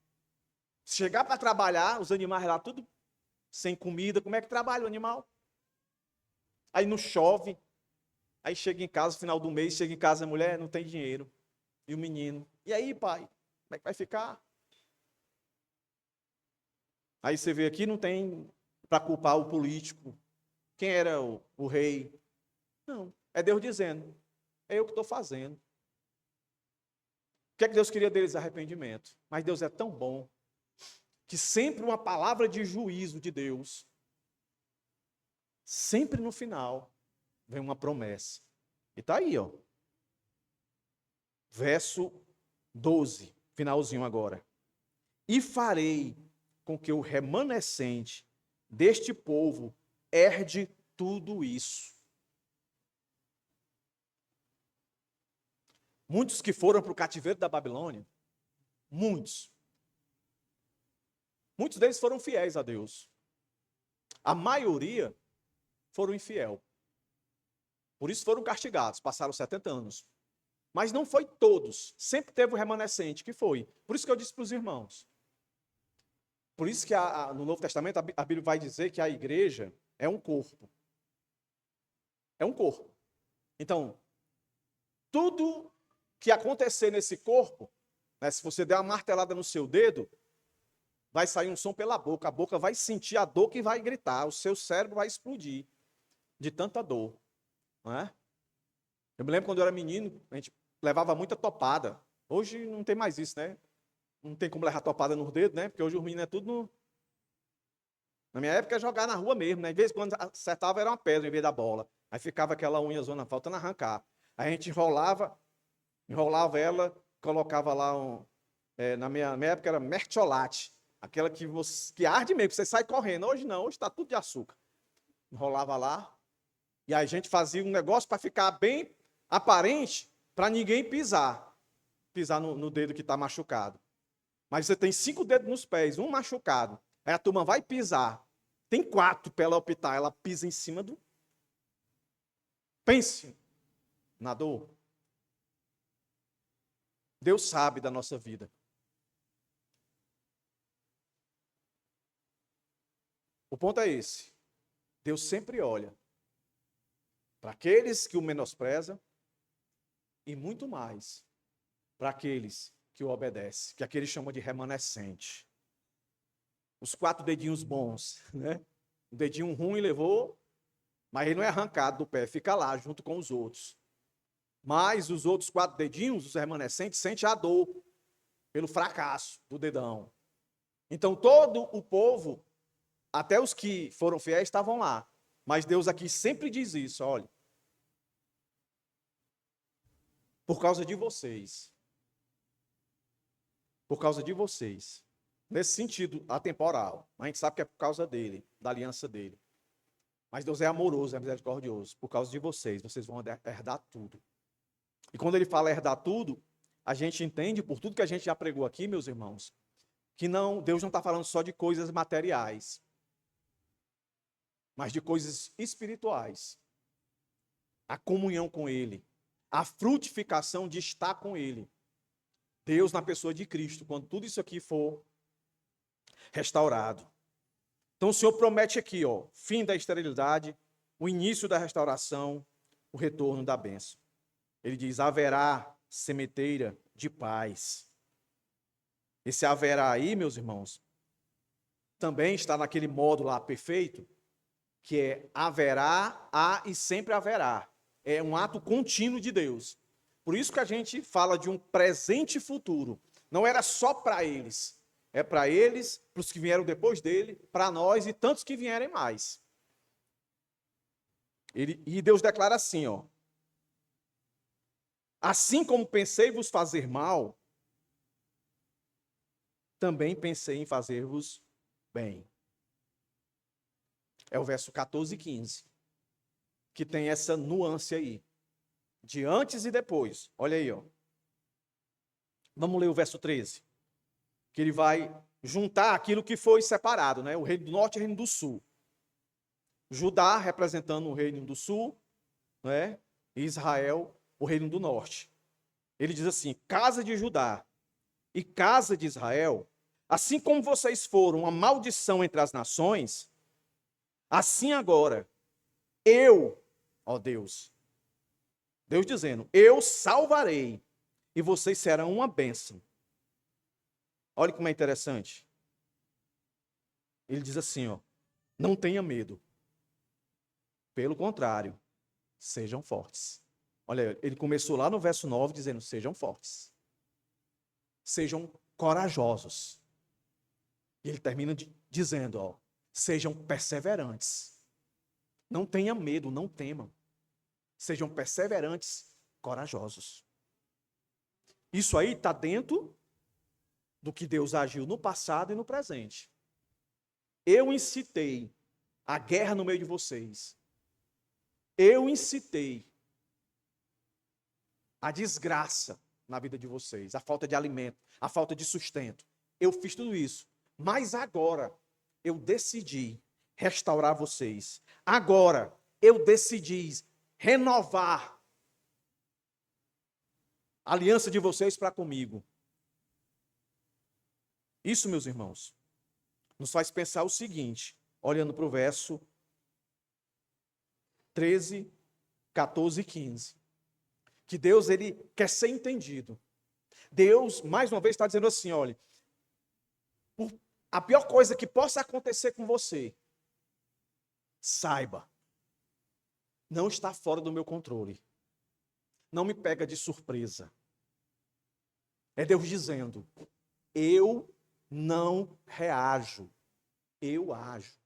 Chegar para trabalhar, os animais lá tudo sem comida, como é que trabalha o animal? Aí não chove, aí chega em casa, no final do mês, chega em casa a mulher, não tem dinheiro. E o menino, e aí pai, como é que vai ficar? Aí você vê aqui, não tem para culpar o político. Quem era o rei? Não, é Deus dizendo, é eu que estou fazendo. O que é que Deus queria deles? Arrependimento. Mas Deus é tão bom que sempre uma palavra de juízo de Deus, sempre no final, vem uma promessa. E está aí, ó. Verso 12, finalzinho agora. E farei com que o remanescente deste povo herde tudo isso. Muitos que foram para o cativeiro da Babilônia, muitos deles foram fiéis a Deus. A maioria foram infiel. Por isso foram castigados, passaram 70 anos. Mas não foi todos, sempre teve o remanescente, que foi. Por isso que eu disse para os irmãos. Por isso que no Novo Testamento a Bíblia vai dizer que a igreja é um corpo. É um corpo. Então, tudo que acontecer nesse corpo, né, se você der uma martelada no seu dedo, vai sair um som pela boca, a boca vai sentir a dor que vai gritar, o seu cérebro vai explodir de tanta dor. Não é? Eu me lembro quando eu era menino, a gente levava muita topada. Hoje não tem mais isso, né? Não tem como levar topada nos dedos, né? Porque hoje os meninos é tudo no... Na minha época, é jogar na rua mesmo, né? De vez em quando acertava, era uma pedra em vez da bola. Aí ficava aquela unha zona faltando arrancar. Aí a gente enrolava ela, colocava lá na minha época era mertiolate. Aquela que arde mesmo, que você sai correndo. Hoje não, hoje está tudo de açúcar. Enrolava lá. E aí a gente fazia um negócio para ficar bem aparente, para ninguém pisar no dedo que está machucado. Mas você tem 5 dedos nos pés, um machucado. Aí a turma vai pisar. Tem 4 para ela optar, ela pisa em cima do... Pense na dor. Deus sabe da nossa vida. O ponto é esse. Deus sempre olha para aqueles que o menosprezam e muito mais para aqueles que o obedecem, que aquele chama de remanescente. Os 4 dedinhos bons, né? O dedinho ruim levou, mas ele não é arrancado do pé, fica lá junto com os outros. Mas os outros 4 dedinhos, os remanescentes, sentem a dor pelo fracasso do dedão. Então todo o povo, até os que foram fiéis, estavam lá. Mas Deus aqui sempre diz isso, olha. Por causa de vocês. Por causa de vocês. Nesse sentido atemporal. A gente sabe que é por causa dele, da aliança dele. Mas Deus é amoroso, é misericordioso. Por causa de vocês vão herdar tudo. E quando ele fala herdar tudo, a gente entende, por tudo que a gente já pregou aqui, meus irmãos, que Deus não está falando só de coisas materiais, mas de coisas espirituais. A comunhão com ele, a frutificação de estar com ele. Deus na pessoa de Cristo, quando tudo isso aqui for restaurado. Então o Senhor promete aqui, ó, fim da esterilidade, o início da restauração, o retorno da bênção. Ele diz, haverá sementeira de paz. Esse haverá aí, meus irmãos, também está naquele modo lá perfeito, que é haverá, há e sempre haverá. É um ato contínuo de Deus. Por isso que a gente fala de um presente e futuro. Não era só para eles. É para eles, para os que vieram depois dele, para nós e tantos que vierem mais. E Deus declara assim, ó. Assim como pensei vos fazer mal, também pensei em fazer-vos bem. É o verso 14 e 15, que tem essa nuance aí, de antes e depois. Olha aí, ó. Vamos ler o verso 13, que ele vai juntar aquilo que foi separado, né? O reino do norte e o reino do sul. Judá representando o reino do sul, né? E Israel, o reino do norte. Ele diz assim, casa de Judá e casa de Israel, assim como vocês foram uma maldição entre as nações, assim agora, eu, ó Deus dizendo, eu salvarei e vocês serão uma bênção. Olha como é interessante. Ele diz assim, ó, não tenha medo. Pelo contrário, sejam fortes. Olha, ele começou lá no verso 9 dizendo, sejam fortes. sejam corajosos. E ele termina dizendo, ó, sejam perseverantes. Não tenha medo, não temam. Sejam perseverantes, corajosos. Isso aí está dentro do que Deus agiu no passado e no presente. Eu incitei a guerra no meio de vocês. Eu incitei a desgraça na vida de vocês, a falta de alimento, a falta de sustento. Eu fiz tudo isso. Mas agora eu decidi restaurar vocês. Agora eu decidi renovar a aliança de vocês para comigo. Isso, meus irmãos, nos faz pensar o seguinte, olhando para o verso 13, 14 e 15. Que Deus, ele quer ser entendido. Deus, mais uma vez, está dizendo assim, olha, a pior coisa que possa acontecer com você, saiba, não está fora do meu controle. Não me pega de surpresa. É Deus dizendo, eu não reajo, eu ajo.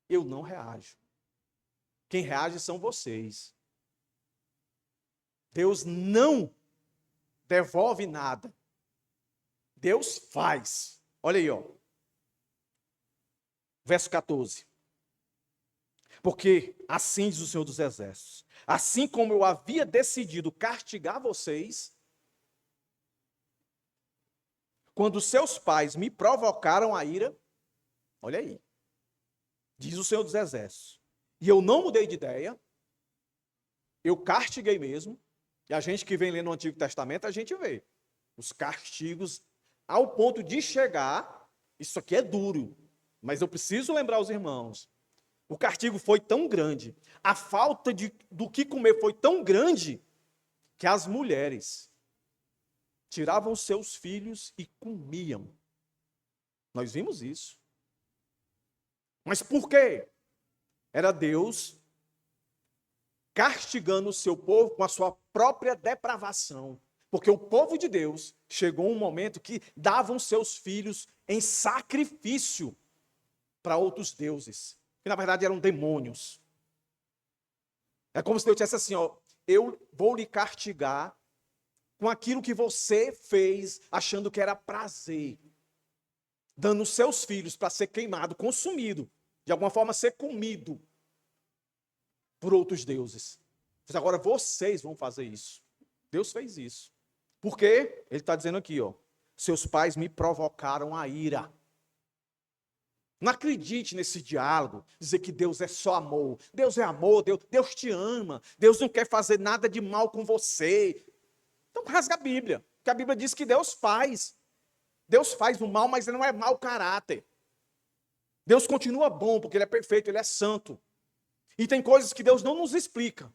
Eu não reajo. Quem reage são vocês. Deus não devolve nada. Deus faz. Olha aí, ó. Verso 14. Porque assim diz o Senhor dos Exércitos, assim como eu havia decidido castigar vocês, quando seus pais me provocaram a ira, olha aí, diz o Senhor dos Exércitos, e eu não mudei de ideia, eu castiguei mesmo, e a gente que vem lendo o Antigo Testamento, a gente vê os castigos ao ponto de chegar, isso aqui é duro, mas eu preciso lembrar os irmãos, o castigo foi tão grande, a falta do que comer foi tão grande, que as mulheres tiravam seus filhos e comiam. Nós vimos isso. Mas por quê? Era Deus castigando o seu povo com a sua própria depravação. Porque o povo de Deus chegou um momento que davam seus filhos em sacrifício para outros deuses, que na verdade eram demônios. É como se Deus dissesse assim, ó, eu vou lhe castigar com aquilo que você fez achando que era prazer, dando seus filhos para ser queimado, consumido, de alguma forma ser comido por outros deuses. Mas agora vocês vão fazer isso. Deus fez isso. Por quê? Ele está dizendo aqui, ó, seus pais me provocaram a ira. Não acredite nesse diálogo, dizer que Deus é só amor. Deus é amor, Deus te ama. Deus não quer fazer nada de mal com você. Então rasga a Bíblia, porque a Bíblia diz que Deus faz. Deus faz o mal, mas ele não é mau caráter. Deus continua bom, porque ele é perfeito, ele é santo. E tem coisas que Deus não nos explica.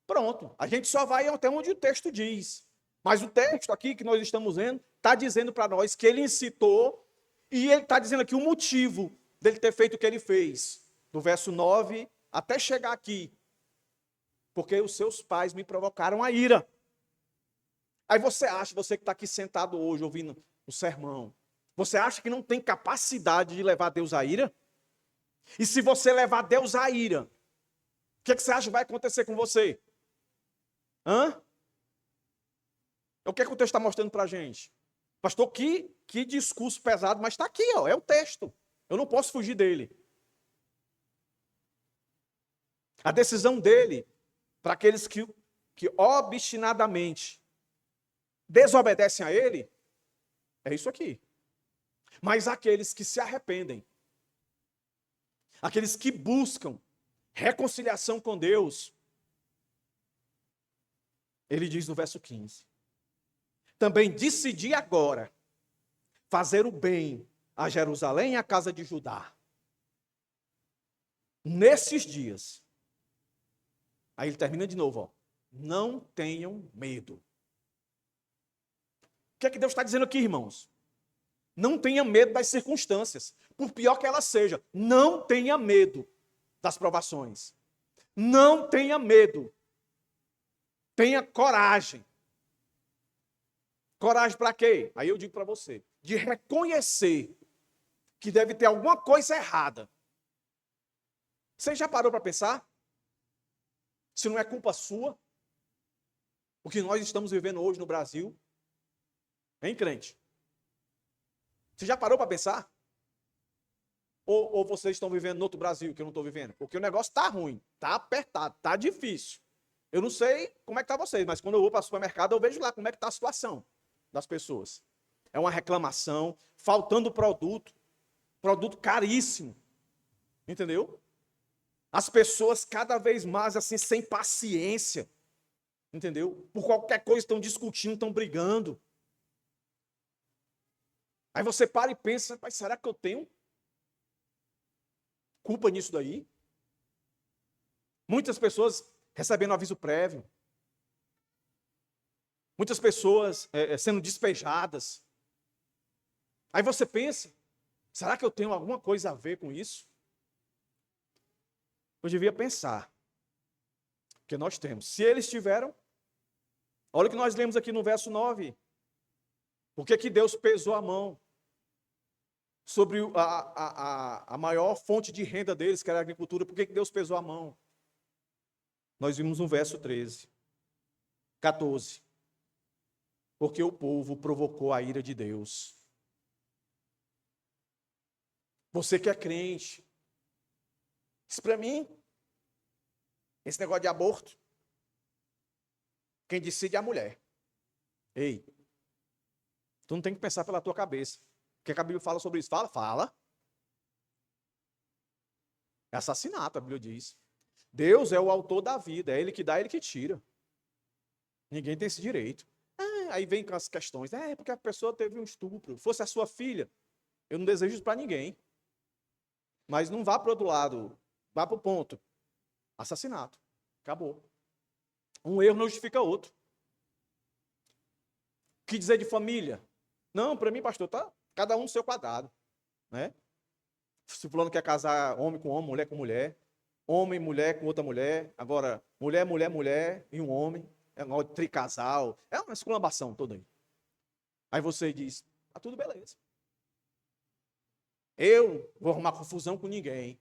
Pronto, a gente só vai até onde o texto diz. Mas o texto aqui que nós estamos vendo, está dizendo para nós que ele incitou, e ele está dizendo aqui o motivo dele ter feito o que ele fez. Do verso 9 até chegar aqui. Porque os seus pais me provocaram a ira. Aí você acha, você que está aqui sentado hoje ouvindo o sermão, você acha que não tem capacidade de levar Deus à ira? E se você levar Deus à ira, o que você acha que vai acontecer com você? O que é que o texto está mostrando para a gente? Pastor, que discurso pesado, mas está aqui, ó, é o texto. Eu não posso fugir dele. A decisão dele, para aqueles que obstinadamente desobedecem a ele, é isso aqui. Mas aqueles que se arrependem, aqueles que buscam reconciliação com Deus, ele diz no verso 15, também decidi agora fazer o bem a Jerusalém e à casa de Judá. Nesses dias, aí ele termina de novo, ó, não tenham medo. O que é que Deus está dizendo aqui, irmãos? Não tenha medo das circunstâncias, por pior que ela seja. Não tenha medo das provações. Não tenha medo. Tenha coragem. Coragem para quê? Aí eu digo para você, de reconhecer que deve ter alguma coisa errada. Você já parou para pensar? Se não é culpa sua, o que nós estamos vivendo hoje no Brasil, hein, crente? Você já parou para pensar? Ou vocês estão vivendo no outro Brasil que eu não estou vivendo? Porque o negócio está ruim, está apertado, está difícil. Eu não sei como é que está vocês, mas quando eu vou para o supermercado, eu vejo lá como é que está a situação das pessoas. É uma reclamação, faltando produto caríssimo. Entendeu? As pessoas cada vez mais assim, sem paciência. Entendeu? Por qualquer coisa estão discutindo, estão brigando. Aí você para e pensa, mas será que eu tenho culpa nisso daí? Muitas pessoas recebendo aviso prévio. Muitas pessoas sendo despejadas. Aí você pensa, será que eu tenho alguma coisa a ver com isso? Eu devia pensar. Porque nós temos. Se eles tiveram, olha o que nós lemos aqui no verso 9. Por que Deus pesou a mão sobre a maior fonte de renda deles, que era a agricultura? Por que Deus pesou a mão? Nós vimos no verso 13, 14. Porque o povo provocou a ira de Deus. Você que é crente, diz para mim, esse negócio de aborto, quem decide é a mulher. Ei, tu não tem que pensar pela tua cabeça. O que a Bíblia fala sobre isso? Fala. É assassinato, a Bíblia diz. Deus é o autor da vida, é Ele que dá, é Ele que tira. Ninguém tem esse direito. Aí vem com as questões. Porque a pessoa teve um estupro. Fosse a sua filha, eu não desejo isso para ninguém. Mas não vá para o outro lado. Vá para o ponto. Assassinato. Acabou. Um erro não justifica outro. O que dizer de família? Não, para mim, pastor, tá cada um no seu quadrado. Né? Se o fulano quer casar homem com homem, mulher com mulher, homem e mulher com outra mulher, agora mulher, mulher, mulher e um homem, é um tricasal, é uma exclamação toda aí. Aí você diz, tá tudo beleza. Eu vou arrumar confusão com ninguém.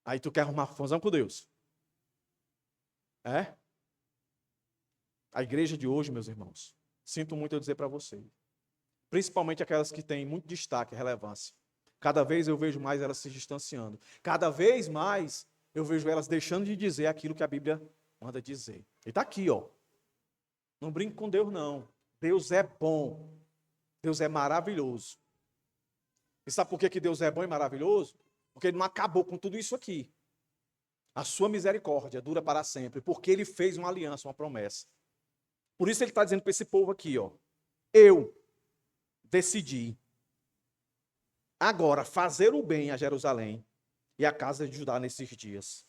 Aí tu quer arrumar confusão com Deus. É? A igreja de hoje, meus irmãos, sinto muito eu dizer para você, principalmente aquelas que têm muito destaque, relevância. Cada vez eu vejo mais elas se distanciando. Cada vez mais eu vejo elas deixando de dizer aquilo que a Bíblia manda dizer. E está aqui, ó. Não brinque com Deus, não. Deus é bom. Deus é maravilhoso. E sabe por que Deus é bom e maravilhoso? Porque Ele não acabou com tudo isso aqui. A sua misericórdia dura para sempre. Porque Ele fez uma aliança, uma promessa. Por isso Ele está dizendo para esse povo aqui, ó. Eu decidi agora fazer o bem a Jerusalém e a casa de Judá nesses dias.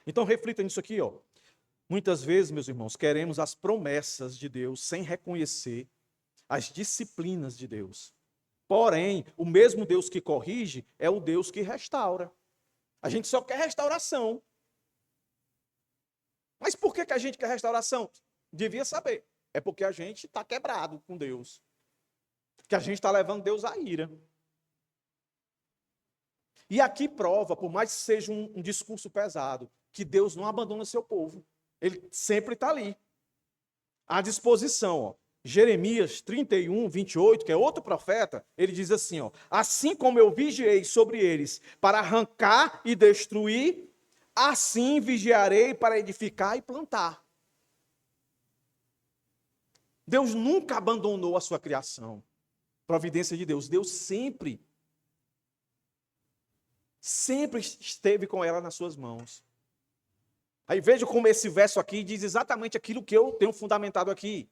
Então reflita nisso aqui, ó. Muitas vezes, meus irmãos, queremos as promessas de Deus sem reconhecer as disciplinas de Deus. Porém, o mesmo Deus que corrige é o Deus que restaura. A gente só quer restauração. Mas por que a gente quer restauração? Devia saber. É porque a gente está quebrado com Deus. Que a gente está levando Deus à ira. E aqui prova, por mais que seja um discurso pesado, que Deus não abandona seu povo. Ele sempre está ali. À disposição. Ó. Jeremias 31, 28, que é outro profeta, ele diz assim, ó, assim como eu vigiei sobre eles para arrancar e destruir, assim vigiarei para edificar e plantar. Deus nunca abandonou a sua criação. Providência de Deus. Deus sempre esteve com ela nas suas mãos. Aí veja como esse verso aqui diz exatamente aquilo que eu tenho fundamentado aqui.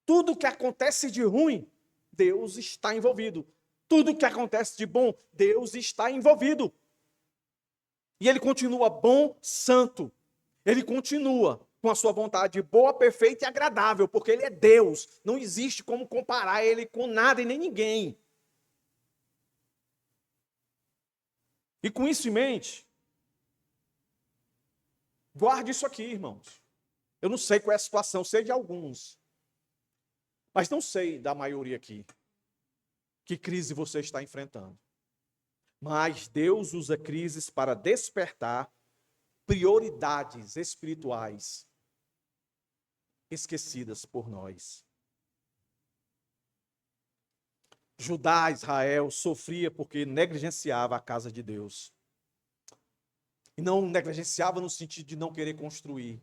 Tudo que acontece de ruim, Deus está envolvido. Tudo que acontece de bom, Deus está envolvido. E Ele continua bom, santo. Ele continua com a sua vontade boa, perfeita e agradável, porque Ele é Deus. Não existe como comparar Ele com nada e nem ninguém. E com isso em mente, guarde isso aqui, irmãos. Eu não sei qual é a situação, sei de alguns. Mas não sei da maioria aqui que crise você está enfrentando. Mas Deus usa crises para despertar prioridades espirituais esquecidas por nós. Judá, Israel, sofria porque negligenciava a casa de Deus. E não negligenciava no sentido de não querer construir.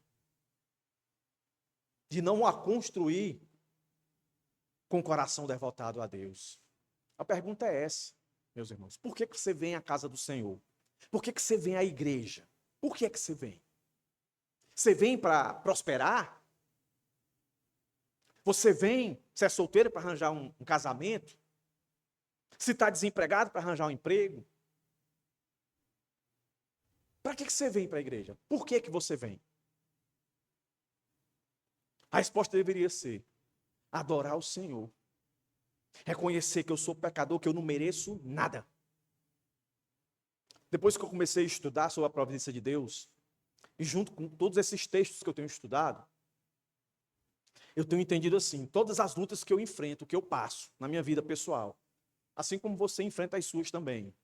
De não a construir com o coração devotado a Deus. A pergunta é essa, meus irmãos. Por que você vem à casa do Senhor? Por que você vem à igreja? Por que você vem? Você vem para prosperar? Você vem, se é solteiro, para arranjar um casamento? Se está desempregado, para arranjar um emprego? Para que você vem para a igreja? Por que você vem? A resposta deveria ser: adorar o Senhor. Reconhecer que eu sou pecador, que eu não mereço nada. Depois que eu comecei a estudar sobre a providência de Deus, e junto com todos esses textos que eu tenho estudado, eu tenho entendido assim, todas as lutas que eu enfrento, que eu passo na minha vida pessoal, assim como você enfrenta as suas também,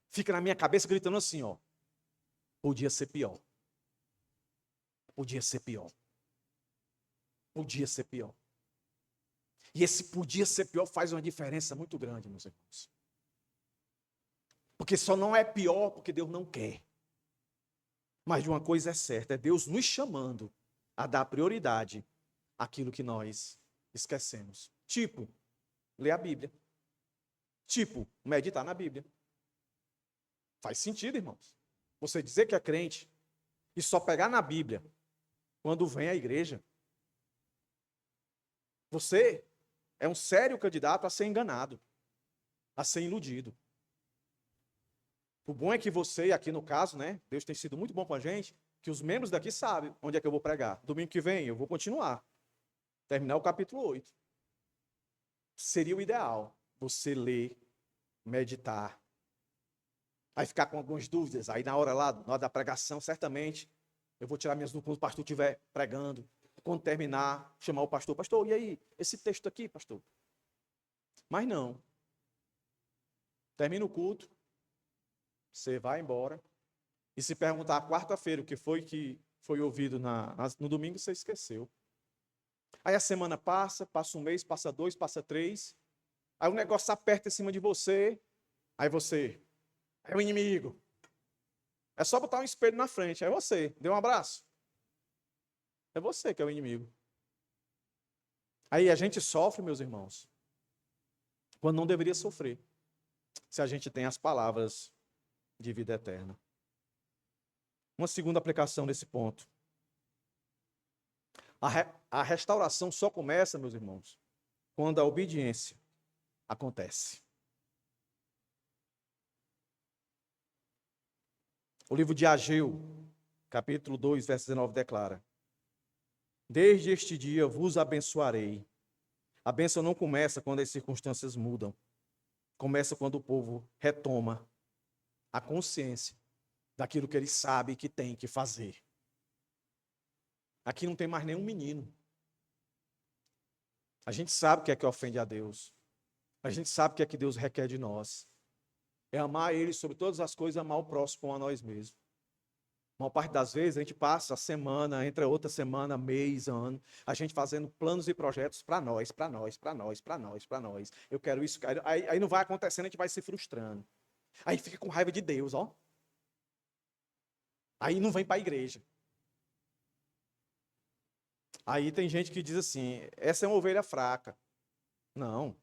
fica na minha cabeça gritando assim, ó: podia ser pior. Podia ser pior. Podia ser pior. E esse podia ser pior faz uma diferença muito grande, meus irmãos. Porque só não é pior porque Deus não quer. Mas de uma coisa é certa, é Deus nos chamando a dar prioridade àquilo que nós esquecemos. Tipo, ler a Bíblia. Tipo, meditar na Bíblia. Faz sentido, irmãos. Você dizer que é crente e só pegar na Bíblia quando vem à igreja, você é um sério candidato a ser enganado, a ser iludido. O bom é que você, aqui no caso, né, Deus tem sido muito bom com a gente, que os membros daqui sabem onde é que eu vou pregar. Domingo que vem eu vou continuar, terminar o capítulo 8. Seria o ideal você ler, meditar, aí ficar com algumas dúvidas, aí na hora lá, na hora da pregação, certamente, eu vou tirar minhas dúvidas quando o pastor estiver pregando. Quando terminar, chamar o pastor: pastor, e aí, esse texto aqui, pastor? Mas não. Termina o culto, você vai embora, e se perguntar quarta-feira o que foi ouvido no domingo, você esqueceu. Aí a semana passa um mês, passa 2, passa 3, aí o negócio aperta em cima de você, aí você é o inimigo. É só botar um espelho na frente, aí você, dê um abraço. É você que é o inimigo. Aí a gente sofre, meus irmãos, quando não deveria sofrer, se a gente tem as palavras de vida eterna. Uma segunda aplicação desse ponto. A restauração só começa, meus irmãos, quando a obediência acontece. O livro de Ageu, capítulo 2, verso 19, declara: desde este dia vos abençoarei. A bênção não começa quando as circunstâncias mudam. Começa quando o povo retoma a consciência daquilo que ele sabe que tem que fazer. Aqui não tem mais nenhum menino. A gente sabe o que é que ofende a Deus. A gente sabe o que é que Deus requer de nós. É amar Ele sobre todas as coisas, amar o próximo como a nós mesmos. A maior parte das vezes a gente passa a semana, entra outra semana, mês, ano, a gente fazendo planos e projetos para nós, para nós, para nós, para nós, para nós. Eu quero isso, aí não vai acontecendo, a gente vai se frustrando. Aí fica com raiva de Deus, ó. Aí não vem para a igreja. Aí tem gente que diz assim: essa é uma ovelha fraca. Não,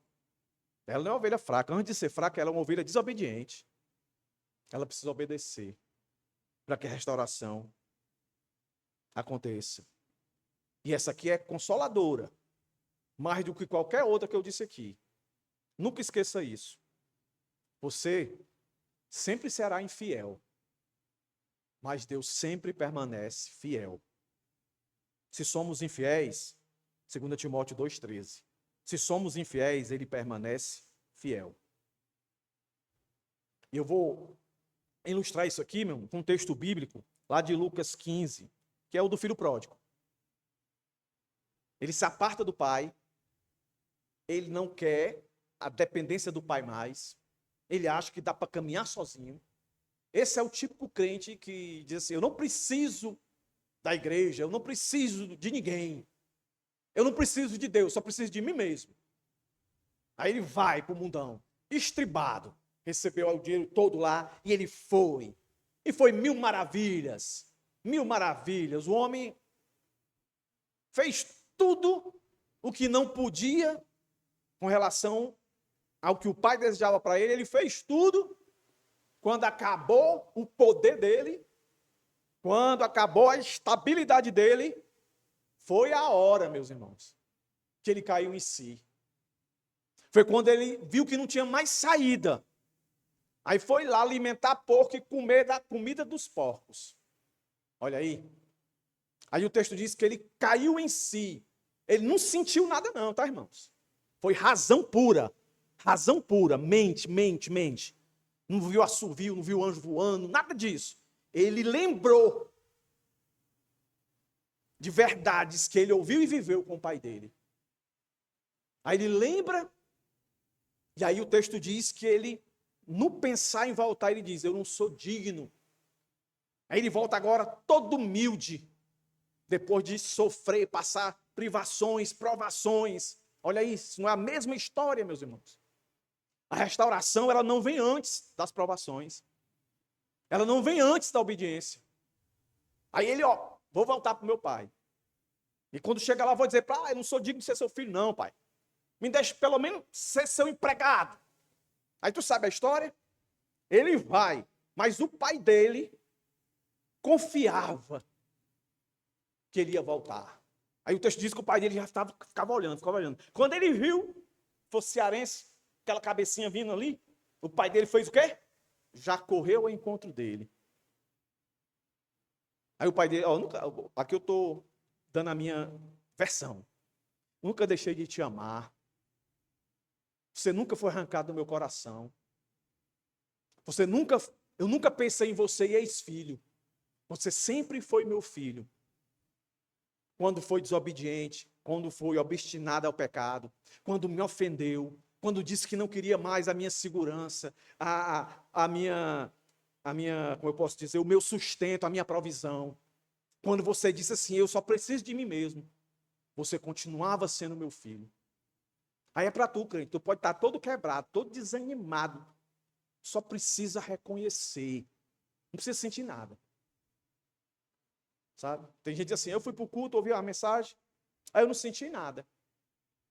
ela não é uma ovelha fraca. Antes de ser fraca, ela é uma ovelha desobediente. Ela precisa obedecer para que a restauração aconteça. E essa aqui é consoladora, mais do que qualquer outra que eu disse aqui. Nunca esqueça isso. Você sempre será infiel, mas Deus sempre permanece fiel. Se somos infiéis, 2 Timóteo 2,13, se somos infiéis, ele permanece fiel. E eu vou ilustrar isso aqui, meu, com um texto bíblico, lá de Lucas 15, que é o do filho pródigo. Ele se aparta do pai, ele não quer a dependência do pai mais, ele acha que dá para caminhar sozinho. Esse é o típico crente que diz assim: eu não preciso da igreja, eu não preciso de ninguém, eu não preciso de Deus, só preciso de mim mesmo. Aí ele vai para o mundão, estribado, recebeu o dinheiro todo lá e ele foi. E foi mil maravilhas, mil maravilhas. O homem fez tudo o que não podia com relação ao que o pai desejava para ele. Ele fez tudo. Quando acabou o poder dele, quando acabou a estabilidade dele, foi a hora, meus irmãos, que ele caiu em si. Foi quando ele viu que não tinha mais saída. Aí foi lá alimentar porco e comer da comida dos porcos. Olha aí. Aí o texto diz que ele caiu em si. Ele não sentiu nada não, tá, irmãos? Foi razão pura, mente. Não viu assovio, não viu anjo voando, nada disso. Ele lembrou de verdades que ele ouviu e viveu com o pai dele. Aí ele lembra, e aí o texto diz que ele, no pensar em voltar, ele diz: eu não sou digno. Aí ele volta agora todo humilde, depois de sofrer, passar privações, provações. Olha isso, não é a mesma história, meus irmãos. A restauração, ela não vem antes das provações. Ela não vem antes da obediência. Aí ele, vou voltar para o meu pai. E quando chega lá, vou dizer: eu não sou digno de ser seu filho, não, pai. Me deixe pelo menos ser seu empregado. Aí tu sabe a história? Ele vai, mas o pai dele confiava que ele ia voltar. Aí o texto diz que o pai dele já ficava olhando. Quando ele viu, fosse cearense, aquela cabecinha vindo ali, o pai dele fez o quê? Já correu ao encontro dele. Aí o pai dele, aqui eu estou dando a minha versão. Nunca deixei de te amar. Você nunca foi arrancado do meu coração. Eu nunca pensei em você e ex-filho. Você sempre foi meu filho. Quando foi desobediente, quando foi obstinado ao pecado, quando me ofendeu, quando disse que não queria mais a minha segurança, a minha, como eu posso dizer, o meu sustento, a minha provisão. Quando você disse assim: eu só preciso de mim mesmo, você continuava sendo meu filho. Aí é para tu, crente, tu pode estar todo quebrado, todo desanimado, só precisa reconhecer, não precisa sentir nada. Sabe? Tem gente assim: eu fui para o culto, ouvi a mensagem, aí eu não senti nada.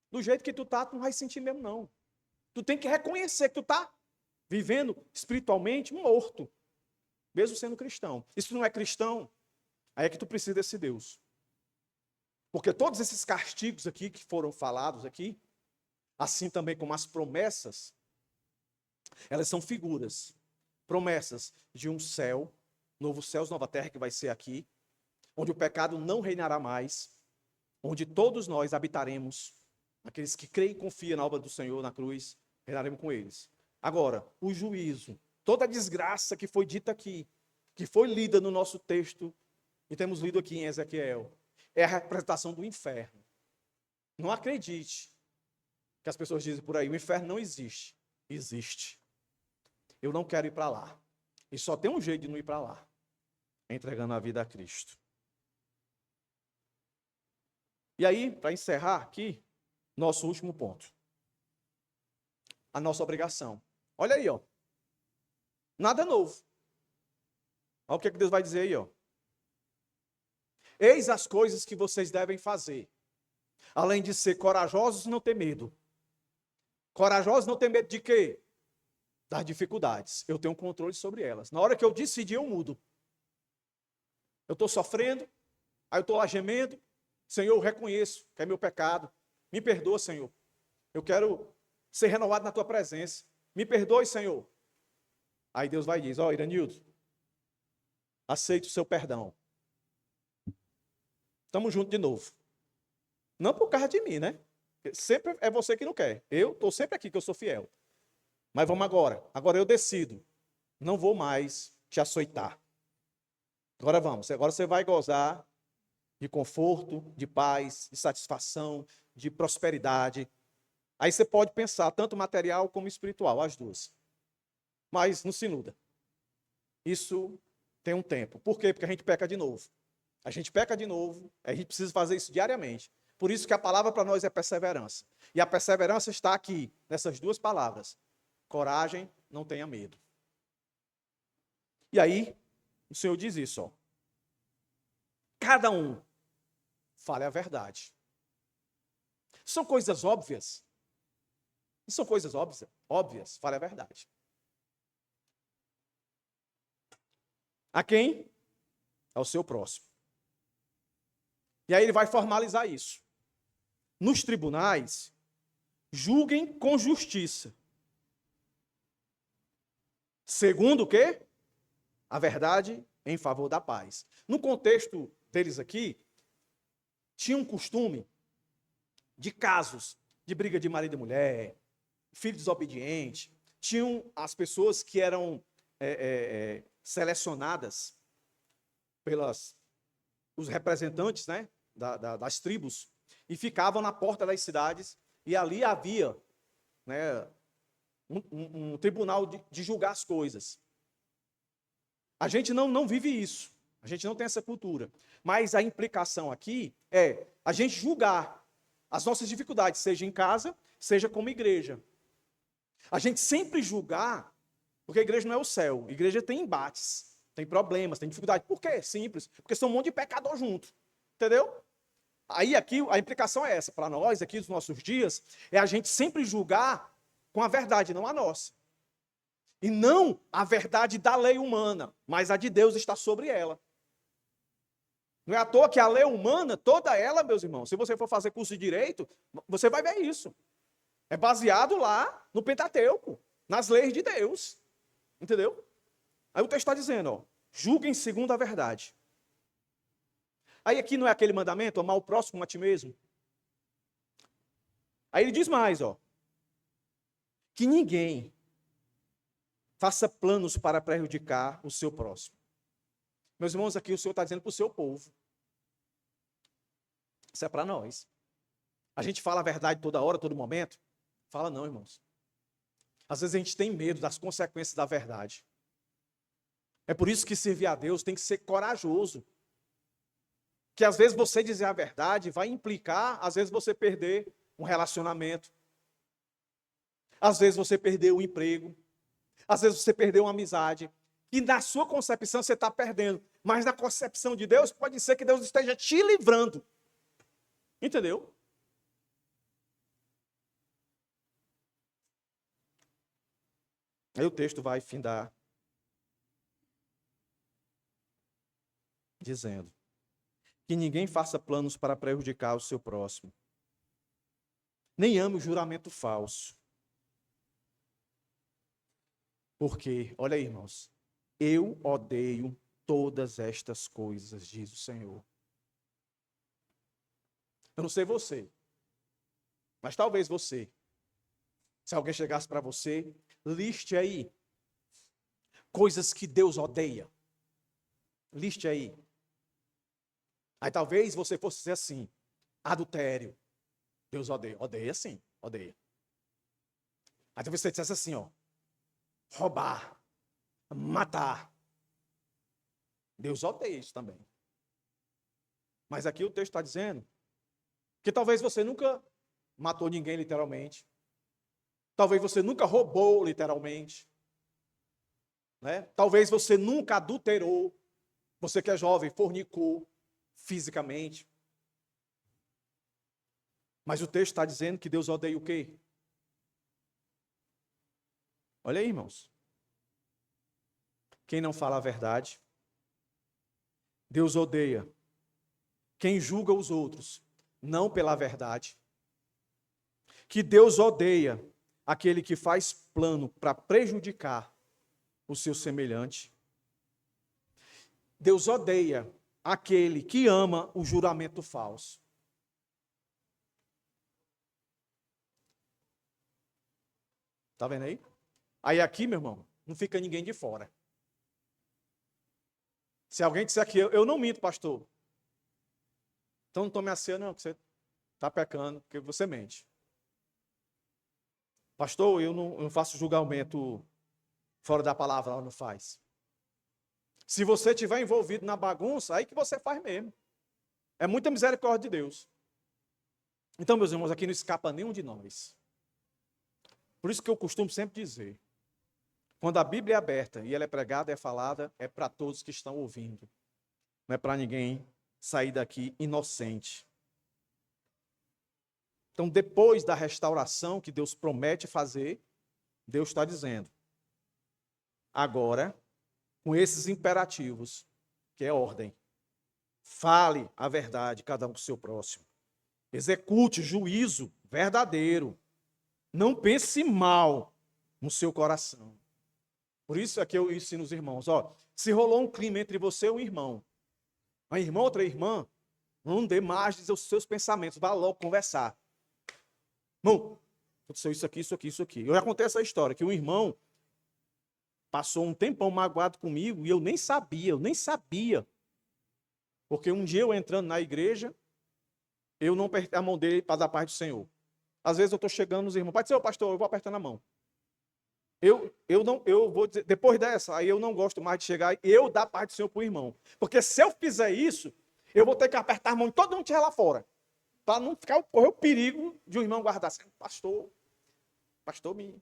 Do jeito que tu tá, tu não vai sentir mesmo não. Tu tem que reconhecer que tu tá vivendo espiritualmente morto, mesmo sendo cristão. E se tu não é cristão, aí é que tu precisa desse Deus. Porque todos esses castigos aqui que foram falados aqui, assim também como as promessas, elas são figuras. Promessas de um céu, novo céus, nova terra que vai ser aqui, onde o pecado não reinará mais, onde todos nós habitaremos, aqueles que creem e confiam na obra do Senhor na cruz, reinaremos com eles. Agora, o juízo, toda a desgraça que foi dita aqui, que foi lida no nosso texto, e temos lido aqui em Ezequiel, é a representação do inferno. Não acredite que as pessoas dizem por aí: o inferno não existe. Existe. Eu não quero ir para lá. E só tem um jeito de não ir para lá: entregando a vida a Cristo. E aí, para encerrar aqui, nosso último ponto. A nossa obrigação. Olha aí, nada novo. Olha o que Deus vai dizer aí, Eis as coisas que vocês devem fazer. Além de ser corajosos, não ter medo. Corajosos, não ter medo de quê? Das dificuldades. Eu tenho controle sobre elas. Na hora que eu decidir, eu mudo. Eu estou sofrendo, aí eu estou lá gemendo. Senhor, eu reconheço que é meu pecado. Me perdoa, Senhor. Eu quero ser renovado na tua presença. Me perdoe, Senhor. Aí Deus vai e diz: Iranildo, aceito o seu perdão. Estamos juntos de novo. Não por causa de mim, né? Sempre é você que não quer. Eu estou sempre aqui, que eu sou fiel. Mas vamos agora. Agora eu decido. Não vou mais te açoitar. Agora vamos. Agora você vai gozar de conforto, de paz, de satisfação, de prosperidade. Aí você pode pensar tanto material como espiritual, as duas. Mas não se iluda. Isso tem um tempo. Por quê? Porque a gente peca de novo. A gente peca de novo, a gente precisa fazer isso diariamente. Por isso que a palavra para nós é perseverança. E a perseverança está aqui, nessas duas palavras. Coragem, não tenha medo. E aí, o Senhor diz isso, ó. Cada um fale a verdade. São coisas óbvias. São coisas óbvias, fale a verdade. A quem? Ao seu próximo. E aí ele vai formalizar isso. Nos tribunais, julguem com justiça. Segundo o quê? A verdade em favor da paz. No contexto deles aqui, tinha um costume de casos de briga de marido e mulher, filho desobediente. Tinham as pessoas que eram selecionadas os representantes, né, das tribos, e ficavam na porta das cidades, e ali havia, né, um tribunal de julgar as coisas. A gente não vive isso, a gente não tem essa cultura, mas a implicação aqui é a gente julgar as nossas dificuldades, seja em casa, seja como igreja. A gente sempre julgar, porque a igreja não é o céu, a igreja tem embates, tem problemas, tem dificuldade. Por quê? Simples, porque são um monte de pecador junto, entendeu? Aí aqui a implicação é essa, para nós aqui dos nossos dias, é a gente sempre julgar com a verdade, não a nossa. E não a verdade da lei humana, mas a de Deus está sobre ela. Não é à toa que a lei humana, toda ela, meus irmãos, se você for fazer curso de direito, você vai ver isso. É baseado lá no Pentateuco, nas leis de Deus. Entendeu? Aí o texto está dizendo, ó, julguem segundo a verdade. Aí aqui não é aquele mandamento, amar o próximo como a ti mesmo? Aí ele diz mais, ó, que ninguém faça planos para prejudicar o seu próximo. Meus irmãos, aqui o Senhor está dizendo para o seu povo. Isso é para nós. A gente fala a verdade toda hora, todo momento? Fala não, irmãos. Às vezes a gente tem medo das consequências da verdade. É por isso que servir a Deus tem que ser corajoso. Que às vezes você dizer a verdade vai implicar, às vezes você perder um relacionamento. Às vezes você perder um emprego. Às vezes você perdeu uma amizade. E na sua concepção você está perdendo. Mas na concepção de Deus, pode ser que Deus esteja te livrando. Entendeu? Aí o texto vai findar dizendo que ninguém faça planos para prejudicar o seu próximo. Nem ame o juramento falso. Porque, olha aí, irmãos, eu odeio todas estas coisas, diz o Senhor. Eu não sei você, mas talvez você, se alguém chegasse para você, liste aí coisas que Deus odeia. Liste aí. Aí talvez você fosse dizer assim, adultério. Deus odeia. Odeia sim, odeia. Aí talvez você dissesse assim, ó, roubar, matar. Deus odeia isso também. Mas aqui o texto está dizendo que talvez você nunca matou ninguém literalmente. Talvez você nunca roubou literalmente. Né? Talvez você nunca adulterou. Você que é jovem, fornicou fisicamente. Mas o texto está dizendo que Deus odeia o quê? Olha aí, irmãos. Quem não fala a verdade. Deus odeia quem julga os outros, não pela verdade. Que Deus odeia aquele que faz plano para prejudicar o seu semelhante. Deus odeia aquele que ama o juramento falso. Tá vendo aí? Aí aqui, meu irmão, não fica ninguém de fora. Se alguém disser aqui, eu não minto, pastor. Então não tome a ceia, não, que você está pecando, porque você mente. Pastor, eu não faço julgamento fora da palavra, ela não faz. Se você estiver envolvido na bagunça, aí que você faz mesmo. É muita misericórdia de Deus. Então, meus irmãos, aqui não escapa nenhum de nós. Por isso que eu costumo sempre dizer, quando a Bíblia é aberta e ela é pregada, é falada, é para todos que estão ouvindo. Não é para ninguém sair daqui inocente. Então, depois da restauração que Deus promete fazer, Deus está dizendo, agora, com esses imperativos, que é ordem, fale a verdade, cada um com o seu próximo. Execute juízo verdadeiro. Não pense mal no seu coração. Por isso é que eu ensino os irmãos, se rolou um clima entre você e um irmão, uma irmã, outra irmã, não dê margem aos seus pensamentos, vá logo conversar. Irmão, aconteceu isso aqui, isso aqui, isso aqui. Eu já contei essa história, que um irmão passou um tempão magoado comigo e eu nem sabia. Porque um dia eu entrando na igreja, eu não apertei a mão dele para dar paz do Senhor. Às vezes eu estou chegando nos irmãos, pode ser, pastor, eu vou apertando a mão. Eu vou dizer, depois dessa, aí eu não gosto mais de chegar e eu dar paz do Senhor para o irmão. Porque se eu fizer isso, eu vou ter que apertar a mão de todo mundo que estiver lá fora. Para não correr o perigo de um irmão guardar. Pastor me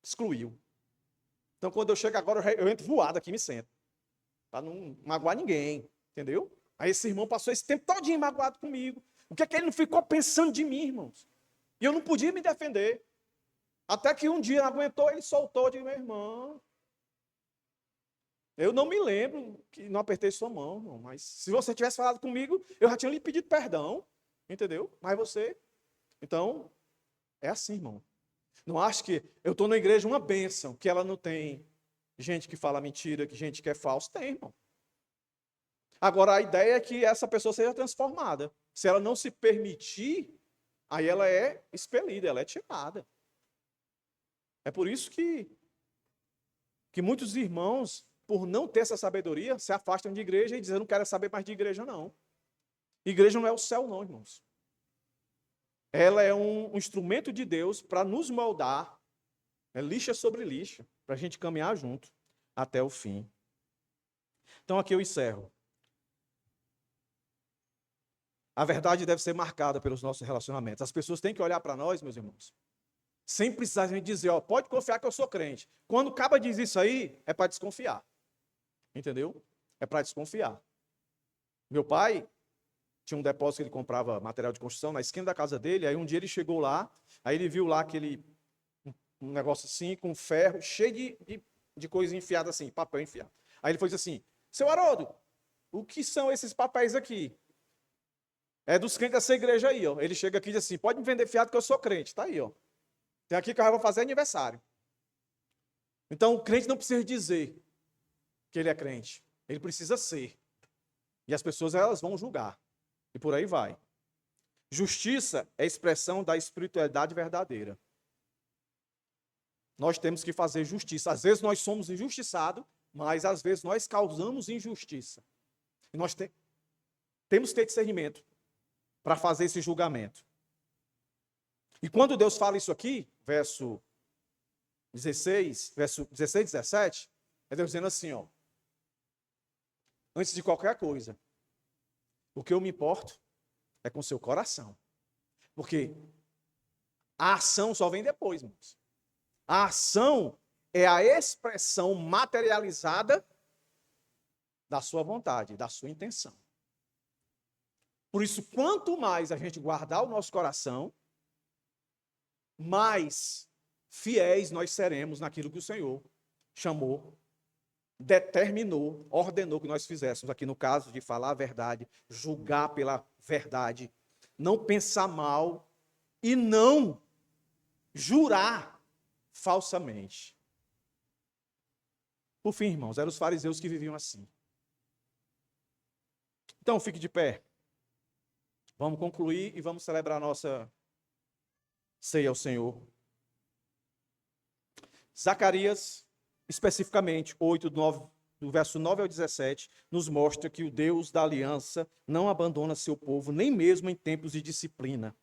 excluiu. Então, quando eu chego agora, eu entro voado aqui e me sento. Para não magoar ninguém, entendeu? Aí esse irmão passou esse tempo todinho magoado comigo. O que é que ele não ficou pensando de mim, irmãos? E eu não podia me defender. Até que um dia não aguentou, ele soltou, eu digo, meu irmão, eu não me lembro que não apertei sua mão, irmão, mas se você tivesse falado comigo, eu já tinha lhe pedido perdão, entendeu? Mas você, então, é assim, irmão. Não acho que eu estou na igreja uma bênção, que ela não tem gente que fala mentira, que gente que é falso, tem, irmão. Agora, a ideia é que essa pessoa seja transformada. Se ela não se permitir, aí ela é expelida, ela é tirada. É por isso que muitos irmãos, por não ter essa sabedoria, se afastam de igreja e dizem, eu não quero saber mais de igreja, não. Igreja não é o céu, não, irmãos. Ela é um instrumento de Deus para nos moldar, é lixa sobre lixa, para a gente caminhar junto até o fim. Então aqui eu encerro. A verdade deve ser marcada pelos nossos relacionamentos. As pessoas têm que olhar para nós, meus irmãos, sem precisar a gente dizer, pode confiar que eu sou crente. Quando o caba diz isso aí, é para desconfiar. Entendeu? É para desconfiar. Meu pai tinha um depósito que ele comprava material de construção na esquina da casa dele, aí um dia ele chegou lá, aí ele viu lá um negócio assim, com ferro, cheio de coisa enfiada assim, papel enfiado. Aí ele foi assim, seu Haroldo, o que são esses papéis aqui? É dos crentes dessa igreja aí, ó. Ele chega aqui e diz assim, pode me vender fiado que eu sou crente, tá aí, ó. Tem aqui que eu vou fazer aniversário. Então o crente não precisa dizer que ele é crente, ele precisa ser. E as pessoas, elas vão julgar. E por aí vai. Justiça é a expressão da espiritualidade verdadeira. Nós temos que fazer justiça. Às vezes nós somos injustiçados, mas às vezes nós causamos injustiça. E nós temos que ter discernimento para fazer esse julgamento. E quando Deus fala isso aqui, verso 16 e 17, é Deus dizendo assim, antes de qualquer coisa, o que eu me importo é com o seu coração. Porque a ação só vem depois, irmãos. A ação é a expressão materializada da sua vontade, da sua intenção. Por isso, quanto mais a gente guardar o nosso coração, mais fiéis nós seremos naquilo que o Senhor chamou, determinou, ordenou que nós fizéssemos. Aqui no caso de falar a verdade, julgar pela verdade, não pensar mal e não jurar falsamente. Por fim, irmãos, eram os fariseus que viviam assim. Então, fique de pé. Vamos concluir e vamos celebrar a nossa ceia ao Senhor. Zacarias, especificamente, 8, do verso 9 ao 17, nos mostra que o Deus da aliança não abandona seu povo, nem mesmo em tempos de disciplina.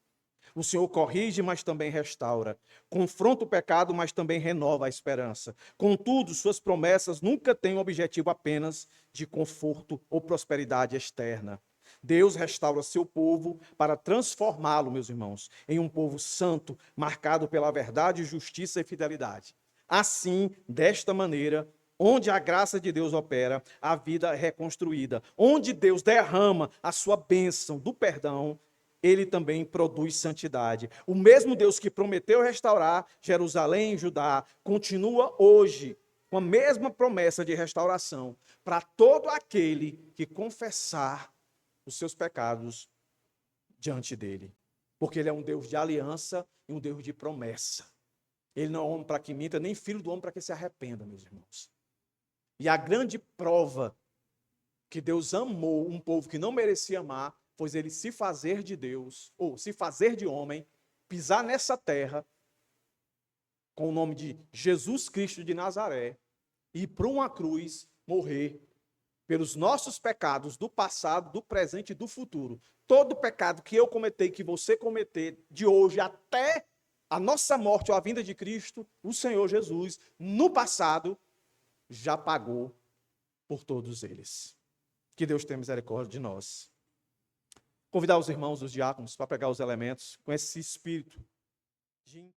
O Senhor corrige, mas também restaura. Confronta o pecado, mas também renova a esperança. Contudo, suas promessas nunca têm o objetivo apenas de conforto ou prosperidade externa. Deus restaura seu povo para transformá-lo, meus irmãos, em um povo santo, marcado pela verdade, justiça e fidelidade. Assim, desta maneira, onde a graça de Deus opera, a vida é reconstruída. Onde Deus derrama a sua bênção do perdão, ele também produz santidade. O mesmo Deus que prometeu restaurar Jerusalém e Judá, continua hoje com a mesma promessa de restauração para todo aquele que confessar os seus pecados diante dele. Porque ele é um Deus de aliança e um Deus de promessa. Ele não é homem para que minta, nem filho do homem para que se arrependa, meus irmãos. E a grande prova que Deus amou um povo que não merecia amar, pois ele se fazer de Deus, ou se fazer de homem, pisar nessa terra, com o nome de Jesus Cristo de Nazaré, e ir para uma cruz morrer pelos nossos pecados do passado, do presente e do futuro. Todo pecado que eu cometei, que você cometer, de hoje até a nossa morte ou a vinda de Cristo, o Senhor Jesus, no passado, já pagou por todos eles. Que Deus tenha misericórdia de nós. Convidar os irmãos, os diáconos, para pegar os elementos com esse espírito de